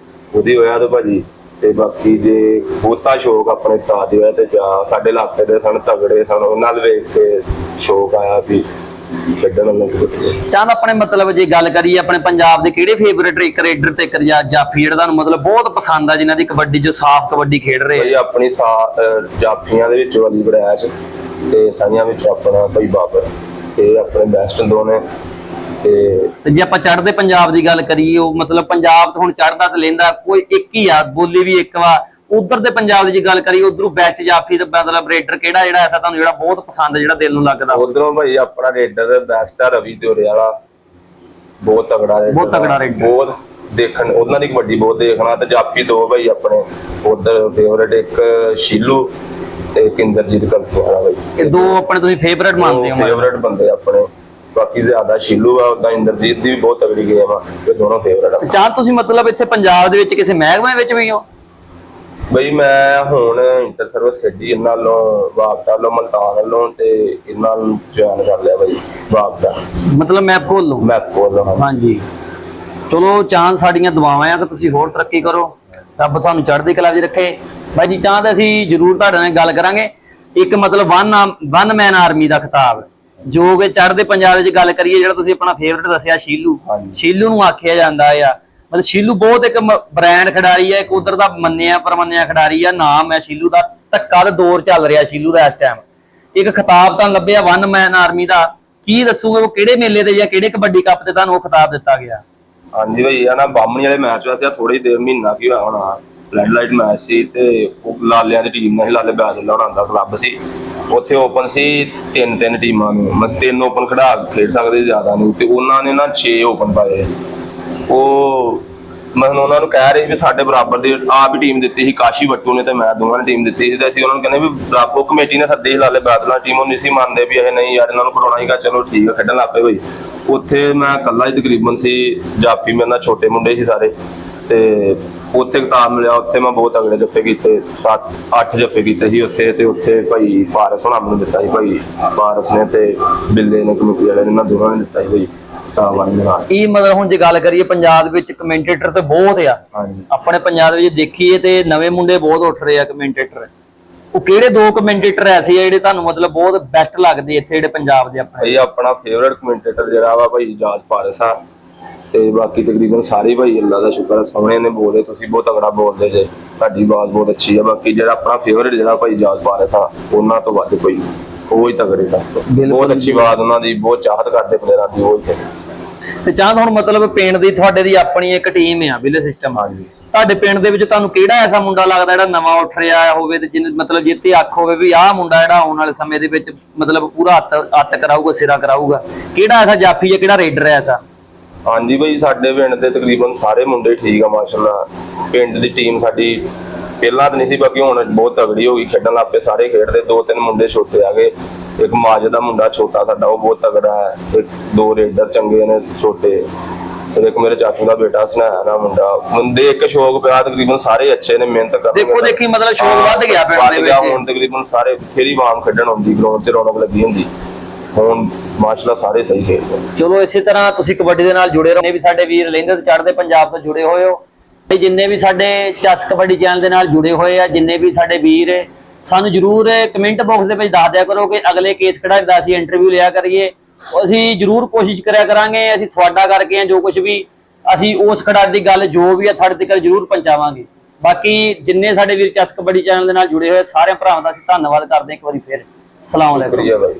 ਉਹਦੀ ਹੋਇਆ ਤੇ ਭਾਜੀ, ਤੇ ਬਾਕੀ ਜੇ ਬਹੁਤਾ ਸ਼ੌਕ ਆਪਣੇ ਉਸਤਾਦ ਦੀ ਹੋਇਆ ਤੇ ਜਾਂ ਸਾਡੇ ਇਲਾਕੇ ਦੇ ਸਨ ਤਗੜੇ ਸਨ, ਉਹਨਾਂ ਨੂੰ ਵੇਖ ਕੇ ਸ਼ੌਕ ਆਇਆ ਵੀ ਖੇਡਣ ਲੱਗ ਪਏ। ਚੰਦ ਆਪਣੇ ਮਤਲਬ ਜੇ ਗੱਲ ਕਰੀਏ ਆਪਣੇ ਪੰਜਾਬ ਦੇ ਕਿਹੜੇ ਫੇਵਰੇਟ ਰੇਡਰ ਤੇ ਜਾਫੀ ਜਿਹੜਾ ਤੁਹਾਨੂੰ ਮਤਲਬ ਬਹੁਤ ਪਸੰਦ ਆ, ਜਿਨ੍ਹਾਂ ਦੀ ਕਬੱਡੀ ਜੋ ਸਾਫ਼ ਕਬੱਡੀ ਖੇਡ ਰਹੇ ਆ? ਆਪਣੀ ਜਾਫੀਆਂ ਦੇ ਵਿੱਚ ਅਲੀ ਵੜਾਇਸ਼ ਤੇ ਸਾਈਆਂ ਵਿੱਚ ਆਪਣਾ ਭਾਈ ਬਾਬਰ, ਤੇ ਆਪਣੇ ਬੈਸਟ ਦੋ ਨੇ। ਤੇ ਜੇ ਆਪਾਂ ਚੜ੍ਹਦੇ ਪੰਜਾਬ ਦੀ ਗੱਲ ਕਰੀਏ, ਉਹ ਮਤਲਬ ਪੰਜਾਬ ਤੋਂ ਹੁਣ ਚੜ੍ਹਦਾ ਤੇ ਲੈਂਦਾ ਕੋਈ ਇੱਕ ਹੀ ਆ, ਬੋਲੀ ਵੀ ਇੱਕ ਵਾ। ਉਧਰ ਦੇ ਪੰਜਾਬ ਦੀ ਜੇ ਗੱਲ ਕਰੀਏ, ਉਧਰੋਂ ਬੈਸਟ ਜਾਫੀ ਤੇ ਮਤਲਬ ਰੇਡਰ ਕਿਹੜਾ ਜਿਹੜਾ ਐਸਾ ਤੁਹਾਨੂੰ ਜਿਹੜਾ ਬਹੁਤ ਪਸੰਦ, ਜਿਹੜਾ ਦਿਲ ਨੂੰ ਲੱਗਦਾ? ਉਧਰੋਂ ਭਾਈ ਆਪਣਾ ਰੇਡਰ ਬੈਸਟ ਆ ਰਵੀ ਦਿਓਰੇ ਵਾਲਾ, ਬਹੁਤ ਤਗੜਾ ਰੇਡਰ, ਬਹੁਤ ਦੇਖਣ ਉਹਨਾਂ ਦੀ ਕਬੱਡੀ ਬਹੁਤ ਦੇਖਣਾ। ਤੇ ਜਾਫੀ ਦੋ ਭਾਈ ਆਪਣੇ ਉਧਰ ਫੇਵਰੇਟ, ਇੱਕ ਸ਼ੀਲੂ ਤੇ ਇੰਦਰਜੀਤ ਕਲਸੀ ਵਾਲਾ ਭਾਈ। ਇਹ ਦੋ ਆਪਣੇ ਤੁਸੀਂ ਫੇਵਰੇਟ ਮੰਨਦੇ ਹੋ? ਫੇਵਰੇਟ ਬੰਦੇ ਆਪਣੇ, ਬਾਕੀ ਜ਼ਿਆਦਾ ਸ਼ੀਲੂ ਆ, ਉਦਾਂ ਇੰਦਰਜੀਤ ਦੀ ਵੀ ਬਹੁਤ ਤਗੜੀ ਗੇਮ ਆ, ਇਹ ਦੋਨੋਂ ਫੇਵਰੇਟ ਆ। ਚਾਹ ਤੁਸੀਂ ਮਤਲਬ ਇੱਥੇ ਪੰਜਾਬ ਦੇ ਵਿੱਚ ਕਿਸੇ ਮਹਿਕਮੇ ਵਿੱਚ ਵੀ ਹੋ? ਬਈ ਮੈਂ ਹੁਣ ਇੰਟਰ ਸਰਵਿਸ ਖੇਡੀ ਇਹਨਾਂ ਨਾਲੋਂ, ਵਾਪਟਾ ਵੱਲੋਂ, ਮਲਤਾਨ ਵੱਲੋਂ, ਤੇ ਇਹਨਾਂ ਨੂੰ ਜੁਆਇਨ ਕਰ ਲਿਆ ਬਈ ਵਾਪਟਾ, ਮਤਲਬ ਮੈਪ ਖੋਲ ਲਓ। ਹਾਂਜੀ ਚਲੋ ਚਾਂਦ, ਸਾਡੀਆਂ ਦੁਆਵਾਂ ਆ ਕਿ ਤੁਸੀਂ ਹੋਰ ਤਰੱਕੀ ਕਰੋ, ਰੱਬ ਤੁਹਾਨੂੰ ਚੜ੍ਹਦੀ ਕਲਾ ਵਿੱਚ ਰੱਖੇ। ਬਾਈ ਜੀ ਚਾਂਦ ਅਸੀਂ ਜ਼ਰੂਰ ਤੁਹਾਡੇ ਨਾਲ ਗੱਲ ਕਰਾਂਗੇ। ਇੱਕ ਮਤਲਬ ਵਨ ਮੈਨ ਆਰਮੀ ਦਾ ਖਿਤਾਬ ਜੋ ਕਿ ਚੜ੍ਹਦੇ ਪੰਜਾਬ ਵਿੱਚ ਗੱਲ ਕਰੀਏ, ਜਿਹੜਾ ਤੁਸੀਂ ਆਪਣਾ ਫੇਵਰੇਟ ਦੱਸਿਆ ਸ਼ੀਲੂ ਨੂੰ ਆਖਿਆ ਜਾਂਦਾ ਆ, ਮਤਲਬ ਸ਼ੀਲੂ ਬਹੁਤ ਇੱਕ ਬ੍ਰਾਂਡ ਖਿਡਾਰੀ ਆ, ਇੱਕ ਉਧਰ ਦਾ ਮੰਨਿਆ ਪਰਮੰਨਿਆ ਖਿਡਾਰੀ ਆ, ਨਾਮ ਹੈ ਸ਼ੀਲੂ ਦਾ, ਧੱਕਾ ਦਾ ਦੌਰ ਚੱਲ ਰਿਹਾ ਸ਼ੀਲੂ ਦਾ ਇਸ ਟਾਈਮ। ਇੱਕ ਖਿਤਾਬ ਤਾਂ ਲੱਭਿਆ ਵਨ ਮੈਨ ਆਰਮੀ ਦਾ, ਕੀ ਦੱਸੂਗੇ ਉਹ ਕਿਹੜੇ ਮੇਲੇ ਤੇ ਜਾਂ ਕਿਹੜੇ ਕਬੱਡੀ ਕੱਪ ਤੇ ਤੁਹਾਨੂੰ ਉਹ ਖਿਤਾਬ ਦਿੱਤਾ ਗਿਆ? ਹਾਂਜੀ ਭਾਈ ਆ ਨਾ ਬਾਹਮਣੀ ਵਾਲੇ ਮੈਚ ਵਾਸਤੇ ਥੋੜੀ ਦੇਰ ਮਹੀਨਾ ਕੀ ਹੋਇਆ ਹੋਣਾ, ਲਾਈਟ ਮੈਚ ਸੀ ਤੇ ਉਹ ਲਾਲਿਆਂ ਦੀ ਟੀਮ ਨਾਲ, ਲਾਲੇ ਬਾਦਲ ਹੋਣਾ ਦਾ ਕਲੱਬ ਸੀ, ਉੱਥੇ ਓਪਨ ਸੀ ਤਿੰਨ ਟੀਮਾਂ ਨੂੰ, ਮਤਲਬ 3 ਓਪਨ ਖੇਡ ਸਕਦੇ ਜ਼ਿਆਦਾ ਨਹੀਂ, ਤੇ ਉਹਨਾਂ ਨੇ ਨਾ 6 ਓਪਨ ਪਾਏ। ਉਹ ਮੈਂ ਉਹਨਾਂ ਨੂੰ ਕਹਿ ਰਹੇ ਵੀ ਸਾਡੇ ਬਰਾਬਰ ਦੀ ਆਪ ਹੀ ਟੀਮ ਦਿੱਤੀ ਸੀ, ਕਾਸ਼ੀ ਵੱਟੂ ਨੇ ਤੇ ਮੈਂ ਦੋਵਾਂ ਨੇ ਟੀਮ ਦਿੱਤੀ ਸੀ, ਤੇ ਅਸੀਂ ਉਹਨਾਂ ਨੂੰ ਕਹਿੰਦੇ ਵੀ ਬਰਾਬਰ ਕਮੇਟੀ ਨੇ ਸੱਦੇ ਸੀ ਲਾਲੇ ਬਾਦਲਾਂ ਟੀਮ, ਉਹ ਨਹੀਂ ਸੀ ਮੰਨਦੇ ਵੀ ਇਹ ਨਹੀਂ ਯਾਰ ਇਹਨਾਂ ਨੂੰ ਖੜਾਉਣਾ ਸੀਗਾ, ਚਲੋ ਠੀਕ ਆ ਖੇਡਣ ਲੱਗ ਪਏ ਬਈ। ਉੱਥੇ ਮੈਂ ਇਕੱਲਾ ਹੀ ਤਕਰੀਬਨ ਸੀ, ਜਾਫੀ ਮੇਰੇ ਨਾਲ ਛੋਟੇ ਮੁੰਡੇ ਸੀ ਸਾਰੇ, ਤੇ ਉੱਥੇ ਖਿਤਾਬ ਮਿਲਿਆ। ਉੱਥੇ ਮੈਂ ਬਹੁਤ ਤਗੜੇ ਜੱਫੇ ਕੀਤੇ, 7-8 ਜੱਫੇ ਕੀਤੇ ਸੀ ਉੱਥੇ, ਤੇ ਉੱਥੇ ਭਾਈ ਪਾਰਸ ਹੋਣਾ ਮੈਨੂੰ ਦਿੱਤਾ ਸੀ, ਭਾਈ ਪਾਰਸ ਨੇ ਤੇ ਬਿੱਲੇ ਨੇ ਕਮੇਟੀ ਵਾਲੇ ਨੇ, ਇਹਨਾਂ ਦੋਵਾਂ ਨੇ ਦਿੱਤਾ ਸੀ ਭਾਈ। ਇਹ ਮਤਲਬ ਹੁਣ ਜੇ ਗੱਲ ਕਰੀਏ ਪੰਜਾਬ ਵਿੱਚ ਕਮੈਂਟੇਟਰ ਤੇ ਬਹੁਤ ਆ, ਆਪਣੇ ਪੰਜਾਬ ਦੇ ਵਿੱਚ ਦੇਖੀਏ ਤੇ ਨਵੇਂ ਮੁੰਡੇ ਬਹੁਤ ਉੱਠ ਰਹੇ ਆ ਕਮੈਂਟੇਟਰ। ਉਹ ਕਿਹੜੇ 2 ਕਮੈਂਟੇਟਰ ਐਸੇ ਆ ਜਿਹੜੇ ਤੁਹਾਨੂੰ ਮਤਲਬ ਬਹੁਤ ਬੈਸਟ ਲੱਗਦੇ ਇੱਥੇ ਜਿਹੜੇ ਪੰਜਾਬ ਦੇ? ਆਪਣੇ ਆਪਣਾ ਫੇਵਰੇਟ ਕਮੈਂਟੇਟਰ ਜਿਹੜਾ ਵਾ ਭਾਈ ਜਾਜ ਪਾਰਸ ਆ, ਤੇ ਬਾਕੀ ਤਕਰੀਬਨ ਸਾਰੇ ਭਾਈ ਅੱਲਾ ਦਾ ਸ਼ੁਕਰ ਸੋਹਣੇ ਨੇ ਬੋਲਦੇ, ਤੁਸੀਂ ਬਹੁਤ ਤਗੜਾ ਬੋਲਦੇ ਜੇ, ਤੁਹਾਡੀ ਆਵਾਜ਼ ਬਹੁਤ ਅੱਛੀ ਆ। ਬਾਕੀ ਜਿਹੜਾ ਆਪਣਾ ਫੇਵਰੇਟ ਜਿਹੜਾ ਭਾਈ ਜਾਜ ਪਾਰਸ ਆ, ਉਹਨਾਂ ਤੋਂ ਵੱਧ ਕੋਈ ਉਹ ਹੀ ਤਗੜੇ ਸਭ ਤੋਂ, ਬਹੁਤ ਅੱਛੀ ਆਵਾਜ਼ ਉਹਨਾਂ ਦੀ, ਬਹੁਤ ਚਾਹਤ ਕਰਦੇ ਪਲੇਅਰਾਂ ਦੀ ਉਹ। ਤੇ ਚਾਹਤ ਹੁਣ ਮਤਲਬ ਪਿੰਡ ਦੀ ਤੁਹਾਡੇ ਦੀ ਆਪਣੀ ਇੱਕ ਟੀਮ ਆ, ਵਿਲੇ ਸਿਸਟਮ ਆ ਗਈ, ਤੁਹਾਡੇ ਪਿੰਡ ਦੇ ਵਿੱਚ ਤੁਹਾਨੂੰ ਕਿਹੜਾ ਐਸਾ ਮੁੰਡਾ ਲੱਗਦਾ ਜਿਹੜਾ ਨਵਾਂ ਉੱਠ ਰਿਹਾ ਹੋਵੇ ਤੇ ਜਿਹਨੇ ਮਤਲਬ ਜਿੱਤੇ ਅੱਖ ਹੋਵੇ ਵੀ ਆਹ ਮੁੰਡਾ ਜਿਹੜਾ ਆਉਣ ਵਾਲੇ ਸਮੇਂ ਦੇ ਵਿੱਚ ਮਤਲਬ ਪੂਰਾ ਹੱਥ ਕਰਾਊਗਾ, ਸਿਰਾ ਕਰਾਊਗਾ? ਕਿਹੜਾ ਐਸਾ ਜਾਫੀ ਹੈ, ਕਿਹੜਾ ਰੇਡਰ ਹੈ ਐਸਾ? ਹਾਂਜੀ ਭਾਈ, ਸਾਡੇ ਪਿੰਡ ਦੇ ਤਕਰੀਬਨ ਸਾਰੇ ਮੁੰਡੇ ਠੀਕ ਆ ਮਾਸ਼ਾਅੱਲਾ। ਪਿੰਡ ਦੀ ਟੀਮ ਸਾਡੀ ਪਹਿਲਾਂ ਤਾਂ ਨਹੀਂ ਸੀ, ਬਾਕੀ ਹੁਣ ਬਹੁਤ ਤਗੜੀ ਹੋ ਗਈ, ਖੇਡਣ ਲੱਗ ਪਏ, ਸਾਰੇ ਖੇਡਦੇ। 2-3 ਮੁੰਡੇ ਛੋਟੇ ਆ ਗਏ, ਇੱਕ ਮਾਜ ਦਾ ਮੁੰਡਾ ਛੋਟਾ ਸਾਡਾ, ਉਹ ਬਹੁਤ ਤਗੜਾ ਹੈ। ਇੱਕ 2 ਰੇਡਰ ਚੰਗੇ ਨੇ ਛੋਟੇ, ਫਿਰ ਇੱਕ ਮੇਰੇ ਚਾਚੂ ਦਾ ਬੇਟਾ ਸੁਨੇਹਾ ਨਾ ਮੁੰਡਾ। ਮੁੰਡੇ ਇੱਕ ਸ਼ੌਕ ਪਿਆ, ਤਕਰੀਬਨ ਸਾਰੇ ਅੱਛੇ ਨੇ, ਮਿਹਨਤ ਕਰਦੇ। ਦੇਖੋ ਦੇਖੀ ਮਤਲਬ ਸ਼ੌਕ ਵੱਧ ਗਿਆ ਪਿੰਡ ਦੇ ਵਿੱਚ। ਹੁਣ ਤਕਰੀਬਨ ਸਾਰੇ ਫੇਰੀ ਵਾਂਗ ਖੇਡਣ ਹੁੰਦੀ, ਗਰਾਊਂਡ 'ਚ ਰੌਣਕ ਲੱਗੀ ਹੁੰਦੀ। ਹੁਣ ਮਾਸ਼ਾਅੱਲਾ ਸਾਰੇ ਸਹੀ ਖੇਡਦੇ। ਚਲੋ ਇਸੇ ਤਰ੍ਹਾਂ ਤੁਸੀਂ ਕਬੱਡੀ ਦੇ ਨਾਲ ਜੁੜੇ ਰਹੋ। ਜਿੰਨੇ ਵੀ ਸਾਡੇ ਵੀਰ ਲਹਿੰਦੇ ਤੇ ਚੜ੍ਹਦੇ ਪੰਜਾਬ ਤੋਂ ਜੁੜੇ ਹੋਏ ਹੋ, ਤੇ ਜਿੰਨੇ ਵੀ ਸਾਡੇ ਚਸ ਕਬੱਡੀ ਚੈਨਲ ਦੇ ਨਾਲ ਜੁੜੇ ਹੋਏ ਆ, ਜਿੰਨੇ ਵੀ ਸਾਡੇ ਵੀਰ ਸਾਨੂੰ ਜਰੂਰ ਕਮੈਂਟ ਬਾਕਸ ਦੇ ਵਿੱਚ ਦੱਸ ਦਿਆ ਕਰੋ ਕਿ ਅਗਲੇ ਕੇਸ ਖੜਾ ਦਾ ਅਸੀਂ ਇੰਟਰਵਿਊ ਲਿਆ ਕਰੀਏ। ਅਸੀਂ ਜਰੂਰ ਕੋਸ਼ਿਸ਼ ਕਰਿਆ ਕਰਾਂਗੇ, ਅਸੀਂ ਤੁਹਾਡਾ ਕਰਕੇ ਜੋ ਕੁਝ ਵੀ ਅਸੀਂ ਉਸ ਖਿਡਾਰੀ ਦੀ ਗੱਲ ਜੋ ਵੀ ਆ ਤੁਹਾਡੇ ਤੱਕ ਜਰੂਰ ਪਹੁੰਚਾਵਾਂਗੇ। ਬਾਕੀ ਜਿੰਨੇ ਸਾਡੇ ਵੀਰ ਚਸ ਕਬੱਡੀ ਚੈਨਲ ਦੇ ਨਾਲ ਜੁੜੇ ਹੋਏ ਸਾਰਿਆਂ ਭਰਾਵਾਂ ਦਾ ਅਸੀਂ ਧੰਨਵਾਦ ਕਰਦੇ ਹਾਂ ਇੱਕ ਵਾਰੀ ਫਿਰ। ਸਲਾਮ ਅਲੈਕੁਮ। ਸ਼ੁਕਰੀਆ ਭਾਈ।